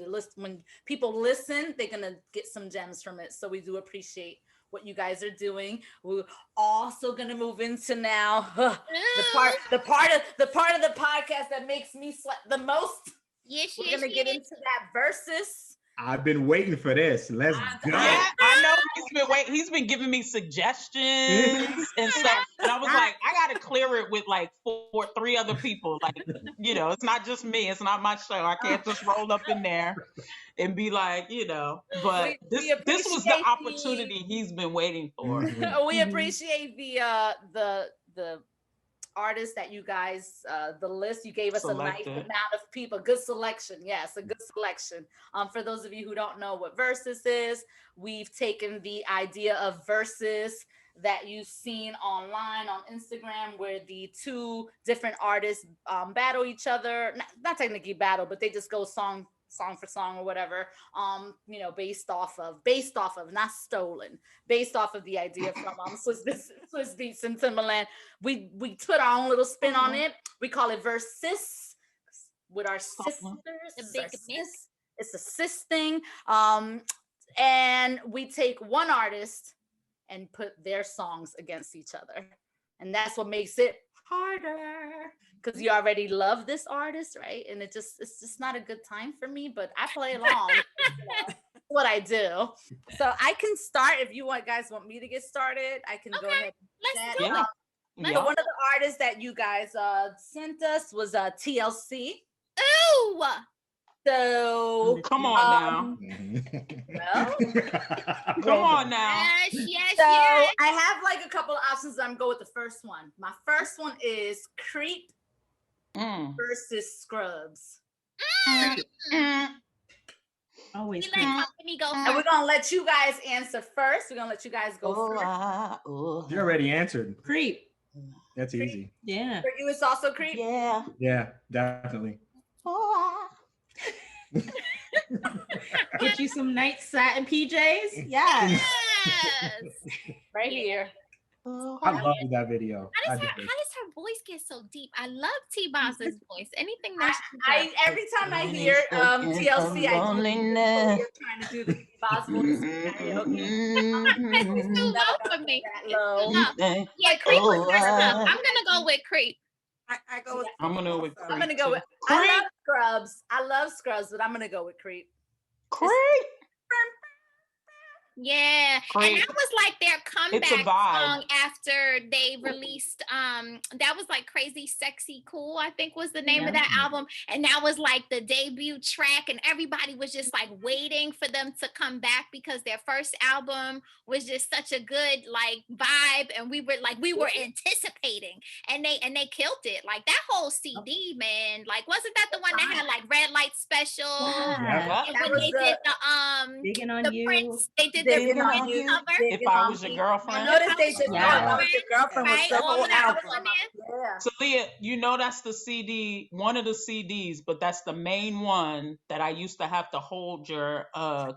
people listen, they're gonna get some gems from it. So we do appreciate what you guys are doing. We're also gonna move into now the part of the podcast that makes me sweat the most. Yes, We're gonna get into that Ver-Sis. I've been waiting for this. Let's go. Yeah, I know he's been waiting. He's been giving me suggestions and stuff, and I was like, I gotta clear it with like 3 other people. Like, you know, it's not just me. It's not my show. I can't just roll up in there and be like, you know. But this was the opportunity he's been waiting for. We appreciate the artists that you guys, the list you gave us Selected. a nice amount of people, good selection. Yes, a good selection. For those of you who don't know what Ver-Sis is, we've taken the idea of Ver-Sis that you've seen online on Instagram, where the 2 different artists battle each other. Not technically battle, but they just go song for song or whatever, you know, based off of, not stolen, based off of the idea from Swiss Beats and Timberland. We put our own little spin on it. We call it Ver-Sis with our sisters. The big mix. It's a sis thing. And we take one artist and put their songs against each other. And that's what makes it harder, because you already love this artist, right? And it's just not a good time for me, but I play along. What I do. So I can start if you guys want me to get started. I can go ahead. Let's do it. Yeah. So one of the artists that you guys sent us was TLC. Ooh. So Come on well, Come on now. Yes. so I have like a couple of options. I'm going to go with the first one. My first one is Creep versus Scrubs. Always. We let company go And first. we're gonna let you guys answer first. We're gonna let you guys go first. You already answered. Creep. That's easy. Yeah. For you, it's also Creep. Yeah. Yeah, definitely. Get you some nice satin PJs. Yeah. Yes. Right here. I love that video. How I does did. her voice get so deep? I love T-Boss's voice. Anything that she I does. every time I hear TLC, I do you're trying to do the boss voice. It's too low for me. That low. Yeah, Creep was first up. I'm gonna go with Creep. I go with I'm gonna go with also. Creep. I'm gonna go too. with. Creep. I love Scrubs. I love Scrubs, but I'm gonna go with Creep. Creep. Yeah, and Creep. that was like their It's a comeback vibe. song after they released that was like Crazy Sexy Cool, I think was the name of that album, and that was like the debut track, and everybody was just like waiting for them to come back because their first album was just such a good like vibe, and we were anticipating, and they killed it. Like that whole CD, man, like wasn't that the one that had like Red Light Special? Yeah. And That when was they the- did Digging on the you. Prince, they did their Digging on Prince You, cover. If I was your I girlfriend. noticed they did. Yeah. If I Was Your Girlfriend was Right, the all whole of that was album. on there. Yeah. So Leah, you know that's the CD, one of the CDs, but that's the main one that I used to have to hold your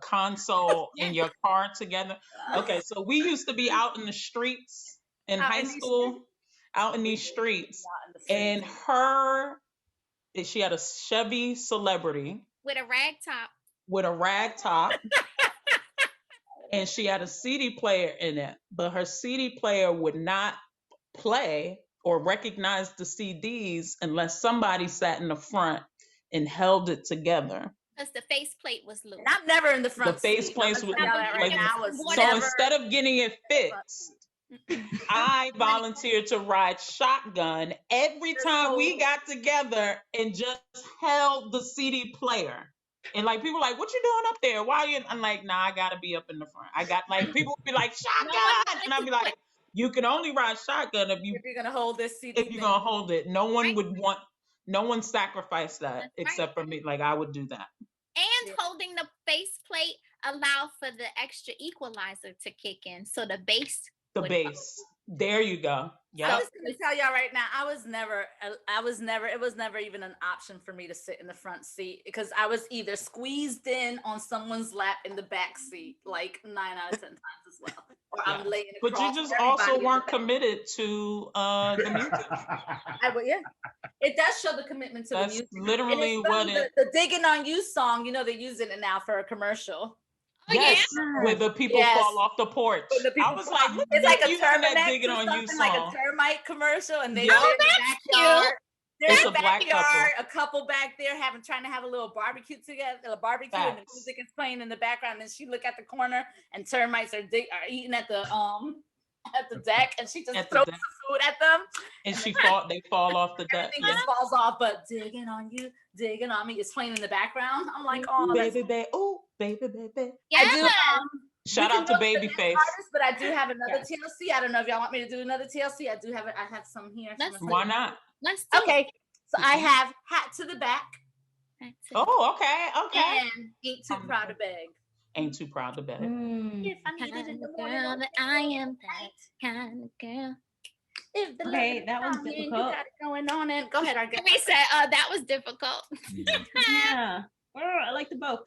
console in your car together. Okay, so we used to be out in the streets in Out high in these school, out in these streets, Out in the streets. and she had a Chevy Celebrity With a rag top. with a rag top. And she had a CD player in it, but her CD player would not play or recognize the CDs unless somebody sat in the front and held it together. Because the faceplate was loose. And I'm never in the The front face seat. place I'm would gonna tell y'all that right like, now. I was So so never. instead of getting it fixed, I volunteered to ride shotgun every time we got together and just held the CD player. And like people like, what you doing up there? Why you? I'm like, nah, I gotta be up in the front. I got like people would be like shotgun, and I'd be like, you can only ride shotgun if If you're gonna hold this CD, you're gonna hold it. No one Right. would want. No one sacrificed that That's except for me. Like I would do that. And Yeah. holding the faceplate allowed for the extra equalizer to kick in. So the bass. The would bass. There you go. I'm Yep. just gonna tell y'all right now, it was never even an option for me to sit in the front seat because I was either squeezed in on someone's lap in the back seat, like 9 out of 10 times as well. Or I'm laying But across you just from also everybody in weren't the back. committed to the music. Yeah. It does show the commitment to the That's music. literally And what it's it. funny, the Digging on You song, they're using it now for a commercial. Oh, Yes, yeah? where the people Yes. fall off the porch. When the people I was fall like, off. look It's at like them a using that Terminex Digging or on You something, like a song. termite commercial, and they Yeah. are in the backyard. They're It's in a the black backyard, a couple back there trying to have a little barbecue together, and the Facts. music is playing in the background. And she look at the corner, and termites are eating at the deck, and she just At the throws deck. some food at them. And they fall off the deck. Everything Yeah. just falls off, but digging on you, digging on me is playing in the background. I'm like, oh, that's Baby, baby, oh, baby, baby. Yeah. I do. Shout We out can to go the next Babyface. artist, but I do have another Yes. TLC. I don't know if y'all want me to do another TLC. I do have it. I have some here. So Let's I'm Why gonna- not? Let's do Okay, so I have Hat to the Back it. Oh, okay. and Ain't Too Proud to Beg. Ain't too proud to beg. If I needed Kind in the of morning, girl that I am, that kind of girl. If the Okay, love that one's found me and you difficult. got it going on, and go ahead, Argyle. We said, that was difficult. Yeah. I like the both.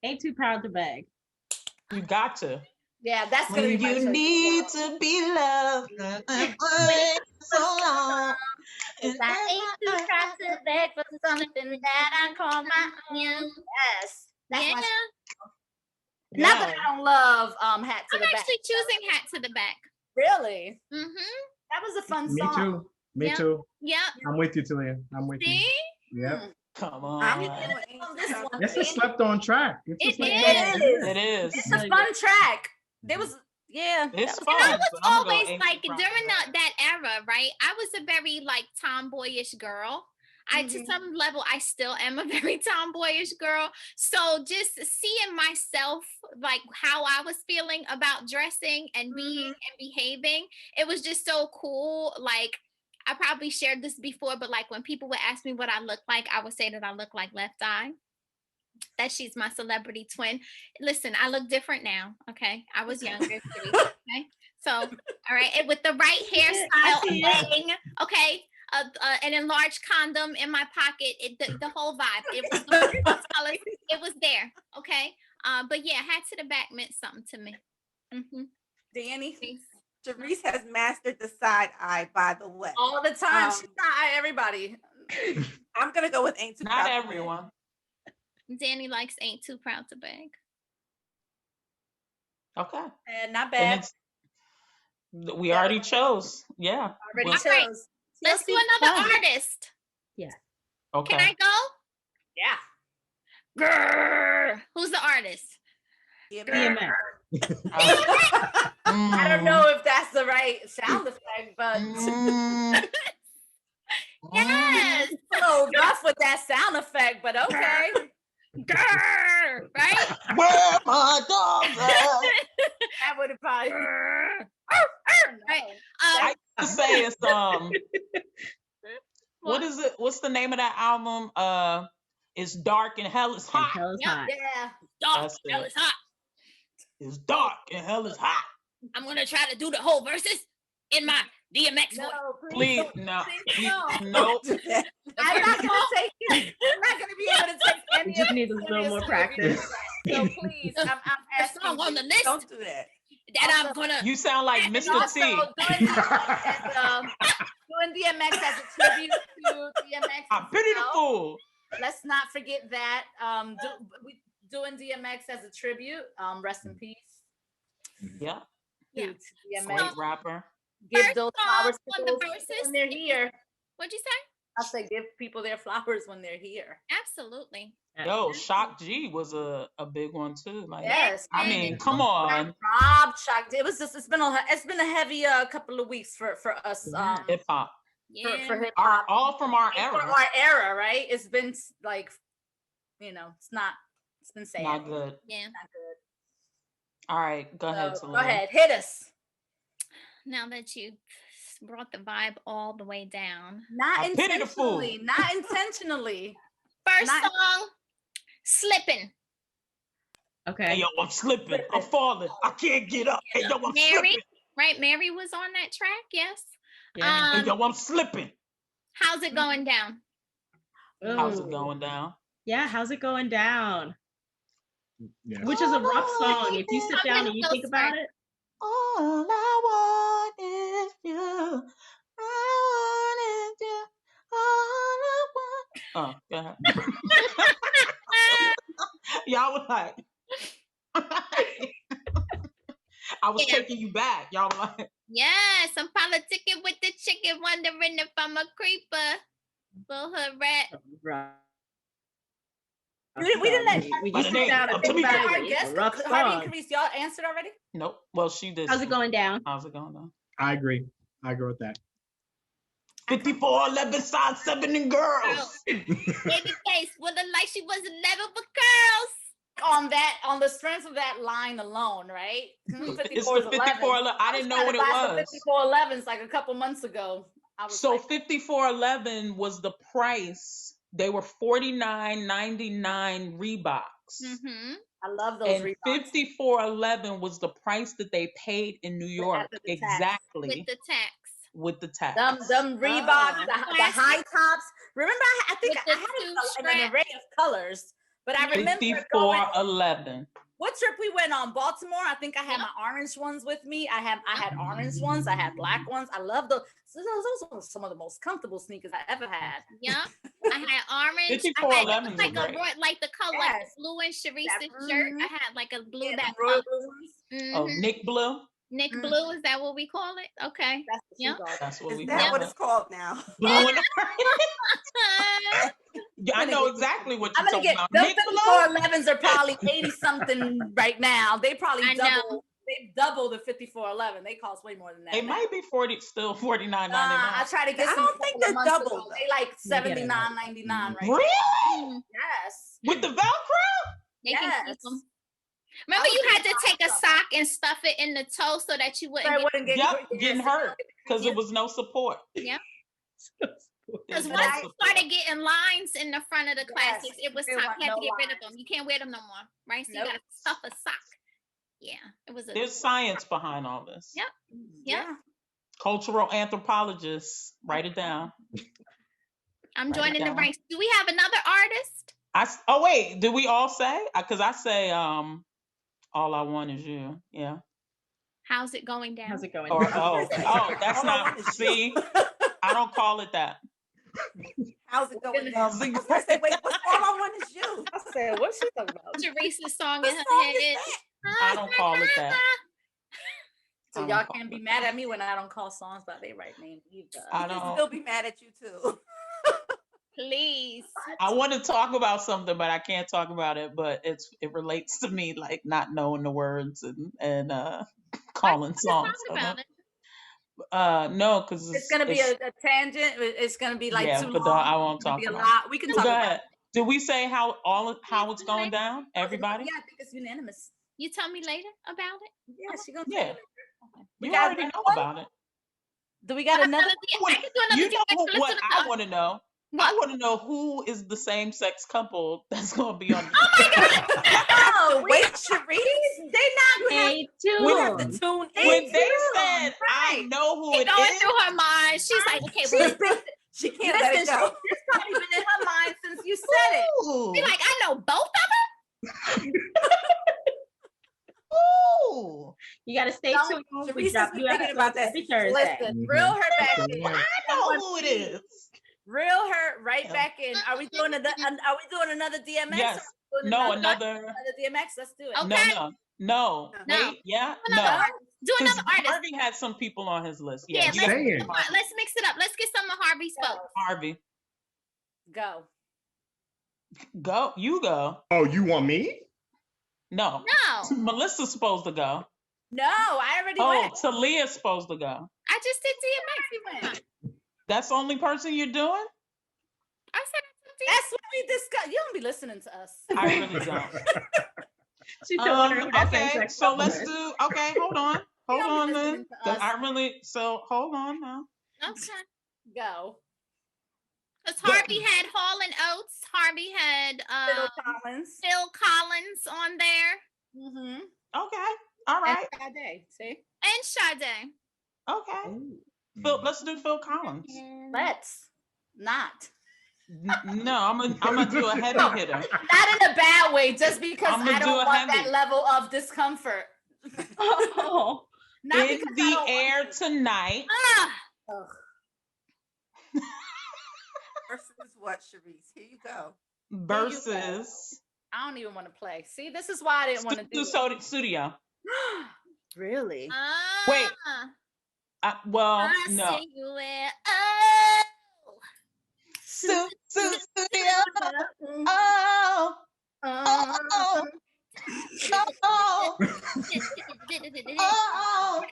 Ain't too proud to beg. You got to. Yeah, that's gonna be When my you choice. need to be loved, so long. I ain't too proud to beg for something that I call my own. Yes, that's Yeah. my. Not that I don't love Hat to I'm the Back. actually choosing Hat to the Back. Really, Mm-hmm. that was a fun Me song. too. Me Yeah. too. Yep. I'm with you, Talia. I'm with you. See? Yep. Come I'm on. doing Ain't Too This Proud to one. It's a Beg. slept on track. It's a It slept is. on It It is. It's a fun track. There was, yeah. It's that was- fun. And I was but I'ma go always Ain't like Too Proud during to Beg. that era, right? I was a very like tomboyish girl. To Mhm. some level, I still am a very tomboyish girl. So just seeing myself, like how I was feeling about dressing and being and behaving, it was just so cool. Like I probably shared this before, but like when people would ask me what I look like, I would say that I look like Left Eye. That she's my celebrity twin. Listen, I look different now. Okay, I was younger. Teresa, okay, so all right, and with the right hairstyle, see a bang, okay, an enlarged condom in my pocket. The whole vibe. It was it was there. Okay, but yeah, Hat to the Back meant something to me. Mm-hmm. Danny, Therese has mastered the side eye, by the way. all the time. Um, She's not everybody. I'm gonna go with Ain't Too Proud Not to Beg. everyone. Danny likes Ain't Too Proud to Beg. Okay. And not And bad. we already chose. Yeah. Already Well, Right. chose. Let's do TLC another fun. artist. Okay. Can I go? Yeah. Grrr. Who's the artist? DMX. I don't know if that's the right sound effect, but Yes. a little rough with that sound effect, but okay. Grrr. Right? Where my dogs at? That would have probably. Right. I used to say it's what is it? What's the name of that album? It's dark and hell is hot. Hell is Yep. hot. Yeah. Dark. That's Hell it. is hot. It's dark and hell is hot. I'm gonna try to do the whole verses in my DMX voice. No, Please, don't. no, Please don't. no. I'm not gonna take it. I'm not gonna be able to take any You just of need a it little more seriously. practice. So please, I'm The asking song on you. the list Don't do that. that I'm gonna. You sound like And Mr. also T. doing DMX as a tribute to DMX. I pity the himself. fool. Let's not forget that. Doing DMX as a tribute. Rest in peace. Yeah, Yeah. To DMX. great rapper. Give First those song flowers on to the those verses. when they're here. What'd you say? I say give people their flowers when they're here. Absolutely. Yo, Shock G was a big one too. Like, Yes. I mean, come on, Rob shocked. It was just it's been a heavy couple of weeks for us hip hop. Yeah. for hip hop. All from our For era. our era, right? It's been like it's been sad. Not good. Yeah. Not good. All right, go ahead, So, go Tallulah. ahead, hit us. Now that you brought the vibe all the way down. Not I pity the fool. intentionally. Not intentionally. First Not- song, Slipping. Okay. Hey, yo, I'm slipping. I'm falling. I can't get up. Hey, yo, I'm Mary, slipping. right? Mary was on that track, yes. Yeah. Hey, yo, I'm slipping. How's it going down? How's it Ooh. going down? Yeah, how's it going down? Yes. Which is a rough song. If you sit down and you think about it. All I want is you. I want is you. All I want. Oh, go ahead. Y'all was like, I was Yeah. taking you back. Y'all were like, Yes, I'm politicking with the chicken, wondering if I'm a creeper. Little hood rat. Right. We didn't let When By you the sit name down of and think Tamika. about our it, it's guest, a rough Harvey song. and Karese, y'all answered already? nope. Well, she did. How's it going down? How's it going down? I agree with that. 5411 side 7 and girls. Baby face with a like she was 11 for girls. On the strength of that line alone, right? It's the 5411. I didn't know what it was. 5411s like a couple months ago. I was So like, 5411 was the price. They were $49.99 Reeboks. Mm-hmm. I love those And Reeboks. 5411 was the price that they paid in New York. After the tax. Exactly. With the tax. With the tax. Them Reeboks, the high tops. Remember, I think With I the had two an array of colors, but I remember going. 5411. What trip we went on? Baltimore. I think I had my orange ones with me. I had orange ones. I had black ones. I love those. Those were some of the most comfortable sneakers I ever had. Yeah. I had orange. 5411s like are a great. like the color like Yes. blue and Sharice's That- shirt. mhm. I had like a blue Yeah, that the royal color. blue ones. Oh, Mhm. Nick Blue. Nick Mm. Blue, is that what we call it? Okay. That's what Yeah. she called. That's what Is we that call what it. it's called now? Blue and Yeah, I know exactly what I'm you're gonna talking get about. those Nick Blue? 5411s are probably 80 something right now. They probably I know. double. They double the 5411. They cost way more than that. They now. might be still $49.99. I try to get I some. don't think couple of they're months double, ago. though. They like Let me get it out. $79.99 right Really? Mm, Yes. With the Velcro? they can keep Yes. them. Remember, I you was had to thinking take a about sock and stuff it in the toe so that you So wouldn't I get. wouldn't get Yep, getting hurt because Yeah. it was no support. Because There's once no you support. started getting lines in the front of the Yes, classics, it was they time. want You had to no get rid of lines. them. You can't wear them no more, right? So Nope. you got to stuff a sock. Yeah, it was a. There's science behind all this. Yep. Yeah. Cultural anthropologists, write it down. I'm Write it joining the down. ranks. Do we have another artist? Oh wait, did we all say? Because I say all I want is you. Yeah. How's it going down? How's it going Or down? that's All I not. want is you. See, I don't call it that. How's it going down? How's I it was gonna say, wait, what's all I want is you? I said, what's she talking about? Teresa's song What in her song is head. that? I don't call it that. So y'all can't be mad at me when I don't call songs by their right name either. I I can don't. still be mad at you too. Please. I want to talk about something, but I can't talk about it. But it relates to me, like not knowing the words and calling Just songs. talk about it. No, because It's gonna be a tangent. It's gonna be like yeah, too but long. I won't It's gonna talk be a about lot. We can it. talk Go about ahead. Did we say how it's going down? Everybody? Yeah, I think it's unanimous. You tell me later about it. Yeah, she gonna Yeah. tell you later. We You got already another know one? about it. Do we got another? I can do another You know DMX. Let's what do I another. want to know? I What? want to know who is the same sex couple that's going to be on. Oh my God. No, Wait, Sharice. they not. Stay We have to tuned. tune in. When they said, I Right. know who It's it going is, through her mind. She's like, okay, She's well, been, She can't let it listen, go. it's probably been in her mind since you said it. ooh, be like, I know both of ooh, You got to stay Don't- tuned. We Sharice drop has been new thinking about episodes that every since Thursday. Listen, Mhm. reel her back in. Yeah. I know who it is. Reel her right Yeah. back in. Are we doing another DMX? Yes. Or are we doing No, another another. DMX? Let's do it. Okay. No. No. Wait, yeah, Do another no. artist. Do Because another artist. Harvey had some people on his list. Yeah, Yeah, let's- saying. let's mix it up. Let's get some of Harvey's folks. Harvey. Go. Go. You go. Oh, you want me? No. No, Melissa's supposed to go. No, I already Oh, went. Talia's supposed to go. I just did DMX. We went. That's the only person you're doing? I said I took DMX. That's what we discussed. You don't be listening to us. I really don't. She's still wondering who that same Okay, sex so couple let's is. do. Okay, hold on, hold don't be on then. listening to 'Cause us. I really. So hold on now. Okay. Go. Because Harvey had Hall and Oates. Harvey had Phil Collins. Phil Collins on there. Mm-hmm. Okay, all right, And Sade. See? And Sade. okay. Ooh. Phil, let's do Phil Collins. Let's not. No, I'm gonna do a heavy hitter. Not in a bad way, just because I'ma I do don't a want heavy. that level of discomfort. Oh. Not In because I the don't air want tonight. Ah, to. Ugh. Versus what, Sharice? Here you go. Versus. I don't even want to play. See, this is why I didn't want to do it. Studio. Really? Wait. Well, I no. see you where. Oh. Studio. Mm, Oh. Oh. Oh. Oh.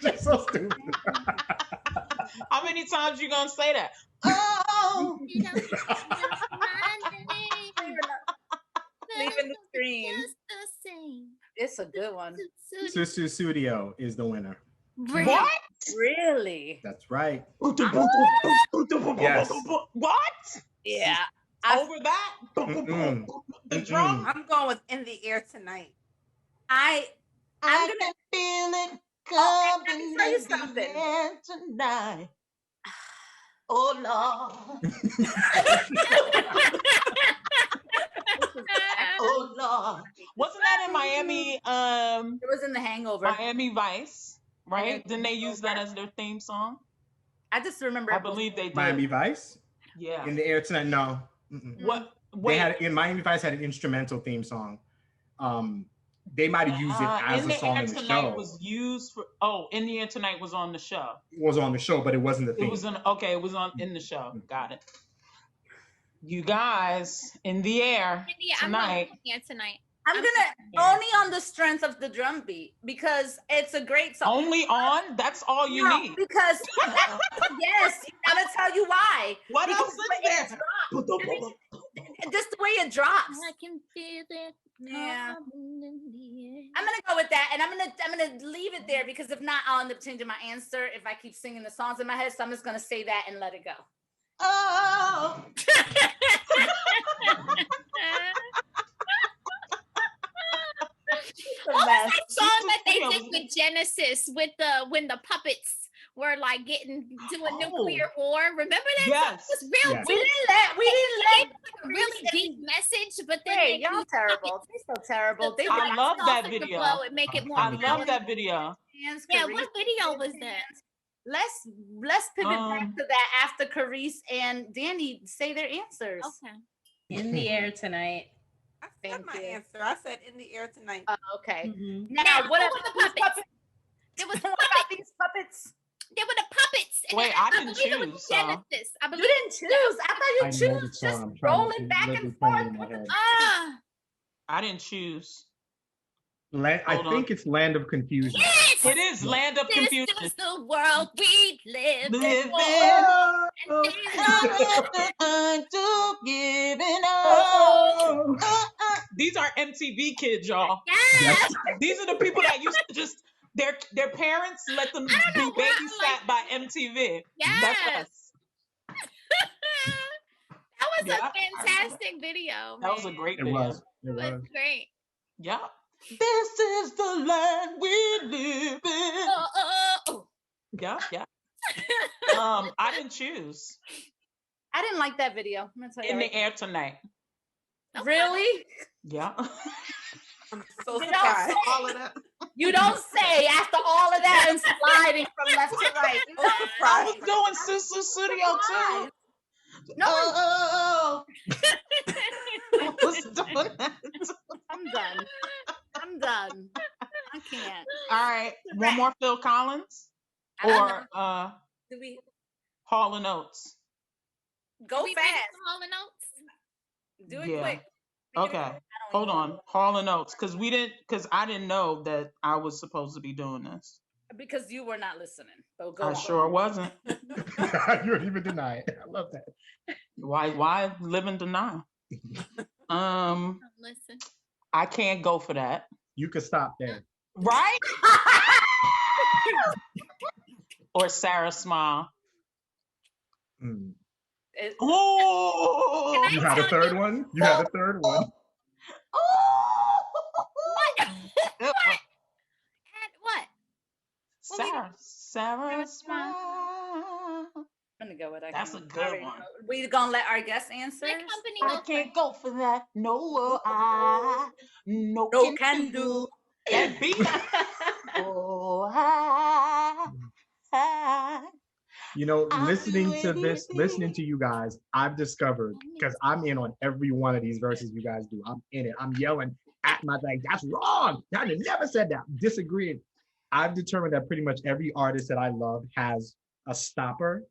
Just so stupid. How many times you gonna say that? Oh. Leaving the screen. It's a good one. Sister Studio is the winner. What? Really? That's right. Yes. What? Yeah. Over that? Mm-mm. The drum? I'm going with In the Air Tonight. I'm I gonna can feel it Oh, and let coming me tell you in the something. air tonight. Oh Lord. Oh Lord. Wasn't that in Miami? It was in The Hangover. Miami Vice, right? And Didn't they use that as their theme song? I just remember. I it was- believe they did. Miami Vice? Yeah. In the Air Tonight? No. Mm-mm. What? They Wait. had in Miami Vice had an instrumental theme song. They might have used it as In a the song Air in the Tonight show. was used for. Oh, In the Air Tonight was on the show. It was on the show, but it wasn't the theme. It was on. Okay, it was on in the show. Got it. You guys, In the Air I'm tonight. going here tonight. I'm gonna only on the strength of the drum beat because it's a great song. Only on? That's all you No, need. because yes, I'm gonna tell you why. What Because else the way is it there? drops, just the way it drops. I can feel it. Yeah. coming in the air. I'm gonna go with that, and I'm gonna leave it there because if not, I'll end up changing my answer if I keep singing the songs in my head. So I'm just gonna say that and let it go. Oh. What was that song that they Studio did was- with Genesis with the when the puppets were like doing Oh. nuclear war? Remember that? Yes. Song? It was real Yes. We deep. didn't let It was a really deep message, but then Hey, they y'all used terrible. They're so terrible. They I went love that sausage to video. blow and make it more I love relevant. that video. hands, Yeah, Karese what video was hands. that? Let's pivot back Um, to that after Karese and Danny say their answers. Okay. In the air tonight. I said Thank my you. answer. I said In the Air Tonight. Okay. Mhm. Now, Now, what who if were the puppets? There was What puppets. about these puppets? There were the puppets. And Wait, I didn't believe it was choose, Genesis. I You believe. didn't choose. I thought you I know the choose. song. Just I'm trying to rolling back literally and playing forth. in my head. I didn't choose. I Hold on. think it's Land of Confusion. Yes. It is Land of This Confusion. is the world we live Live in. Oh, And giving oh. These are MTV kids, y'all. yes. These are the people that used to just their parents let them I be don't know why I babysat by MTV. Yes. That's us. That was Yeah, a fantastic video. That was a man. great It video. was. It It was was. great. Yeah. This is the land we live in. Oh. Yeah. I didn't choose. I didn't like that video. I'm gonna tell you. In right the air tonight. now. Really? Yeah. I'm so You don't surprised. say. All of that. You don't say after all of that and sliding from left to right. You So don't I was surprised. doing Susu Studio too. No, Oh. I was doing that too. I'm done. I'm done. I can't. All right. One more Phil Collins I don't know. or Do we Hall and Oates. go we fast? ready for Hall and Oates? Do it Yeah. quick. Okay. I don't Hold even on. know. Hall and Oates. Because I didn't know that I was supposed to be doing this. Because you were not listening. So go. I sure wasn't. You don't even deny it. I love that. Why live in denial? Listen. I can't go for that. You could stop there. Right? Or Sarah Smile. Mm. Oh! You had a third one? You had a third one? What? And what? Sarah Smile. I'm gonna go with that. That's a good one. We gonna let our guests answer? What company I was can't go for that. No, I no can do. That beat. Oh, I. You know, I'll listening do to this, listening anything. to you guys, I've discovered, because I'm in on every one of these verses you guys do. I'm in it. I'm yelling at my thing. That's wrong. I never said that. Disagreeing. I've determined that pretty much every artist that I love has a stopper,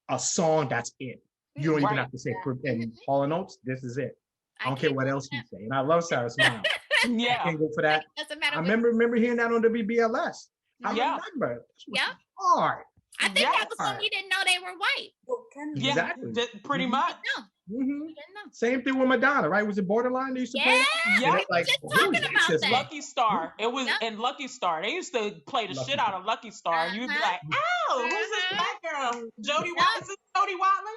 a song that's it. You don't even Right. have to say, and Hall and Oates, this is it. I don't care can't what go else for you say. And I love Sarah Smile. I Yeah. can't go for that. Doesn't matter. I remember hearing that on WBLS. I Yeah. remember. This was Yeah. hard. I think that was when Yes. we didn't know they were white. Yeah. Exactly. Pretty Mhm. much. No, Mhm. we didn't know. Same thing with Madonna, right? Was it Borderline they used to play? Yeah. Yeah. And it's just who talking is this? about It's that. Lucky Star. It was Yep. in Lucky Star. They used to play the Lucky shit out of Lucky Star. And you'd be like, "Ow, who's this black girl? Jody Yep. Watley? Is this Jody Watley?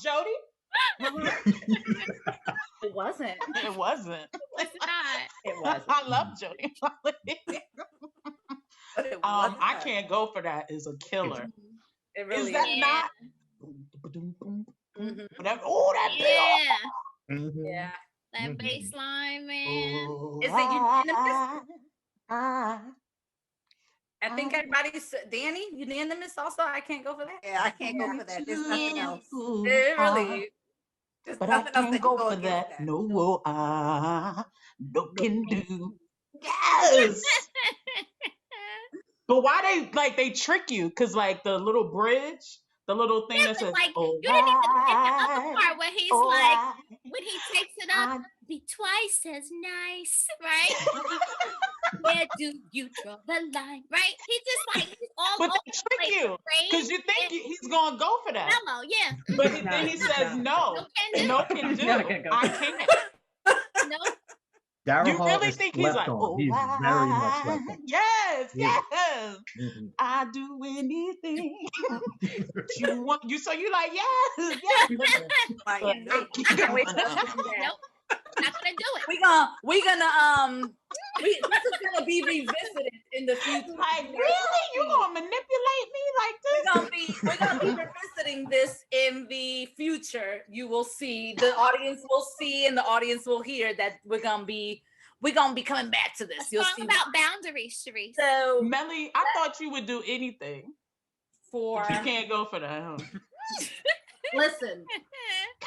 Jody? It wasn't. It wasn't. It's not. It wasn't. I love Jody Watley. But it I wasn't. can't go for that. Is a killer. It Is really that is. not? Mhm. Whatever. Oh, that beat. Yeah. Mhm. Yeah. That Mhm. bass line, man. Oh, Is it unanimous? I- I think everybody's Danny, unanimous also. I can't go for that. Yeah, I can't go for that. There's nothing Yeah. else. It really. There's But I nothing else can't that go can go for against that. that. No, I no can do. Yes. But why they trick you? Cause like the little bridge, the little thing that But says, like, "Oh, you didn't even get the other I, part where he's oh, like, I, when he takes it up, I." be twice as nice, right? Where do you draw the line, right? He just like he's all But over they the trick place, you, right? cause you think he's gonna go for that, Mellow, yeah. but He's then he not. says no, No can do. no can do. Not gonna go I for can't. No. Daryl You Hall really is think he's slept like, on. "Oh, He's very much slept I, on. yes, Yeah. yes, Mhm. I do anything you want." So you like, yes, yes. Like, But no. I can't wait to listen to that. Nope. Not gonna do it. We're gonna this is gonna be revisited in the future. Like, really? You gonna manipulate me like this? We're gonna be revisiting this in the future. You will see, the audience will see, and the audience will hear that we're gonna be coming back to A this. You'll song see. about boundaries, Sharice. So Melly, I thought you would do anything. for But you can't go for that, huh? listen,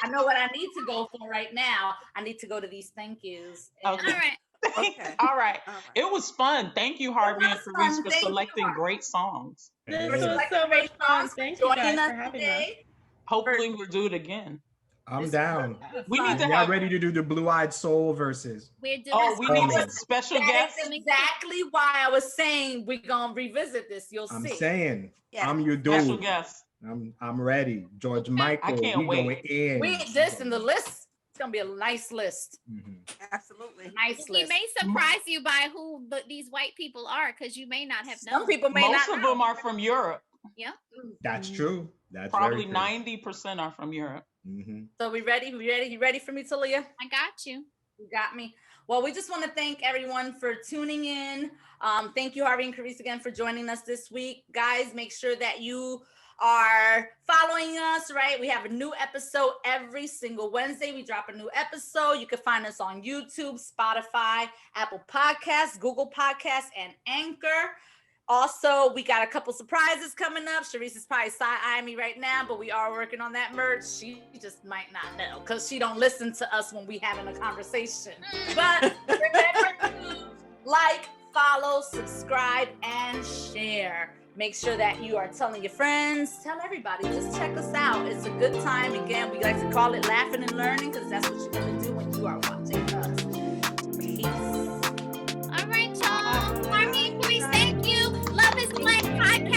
I know what I need to go for right now. I need to go to these thank yous. And Okay. All right. Okay. All right. All right. It was fun. Thank you, Harvey and was Karese, fun. for Thank you, selecting Harvey. great songs. This Hey, was so much fun. Thank you guys for having us. Hopefully, we'll do it again. I'm down. We need to Y'all have. ready to do the Blue-Eyed Soul versus? We're doing Oh, we need That a special That guest. is exactly why I was saying we're gonna revisit this. You'll I'm see. saying, Yeah. I'm your Special dude. guest. I'm ready. George Michael, can't we wait. going in. We this in the list. It's gonna be a nice list. Mhm. Absolutely. Nice We list. may surprise you by who these white people are, because you may not have known. Some people may Most not of know. them are from Europe. That's true. That's Probably very true. 90% are from Europe. Mhm. So we ready? We ready? You ready for me, Talia? I got you. You got me. Well, we just want to thank everyone for tuning in. Thank you, Harvey and Karese, again for joining us this week. Guys, make sure that you are following us, right? We have a new episode every single Wednesday. We drop a new episode. You can find us on YouTube, Spotify, Apple Podcasts, Google Podcasts, and Anchor. Also, we got a couple surprises coming up. Charisse is probably side-eyeing me right now, but we are working on that merch. She just might not know because she don't listen to us when we having a conversation. But remember to like, follow, subscribe, and share. Make sure that you are telling your friends, tell everybody, just check us out. It's a good time. Again, we like to call it laughing and learning because that's what you're going to do when you are watching us. Peace. All right, y'all. Harvey and Karese, thank you. Love is Black podcast.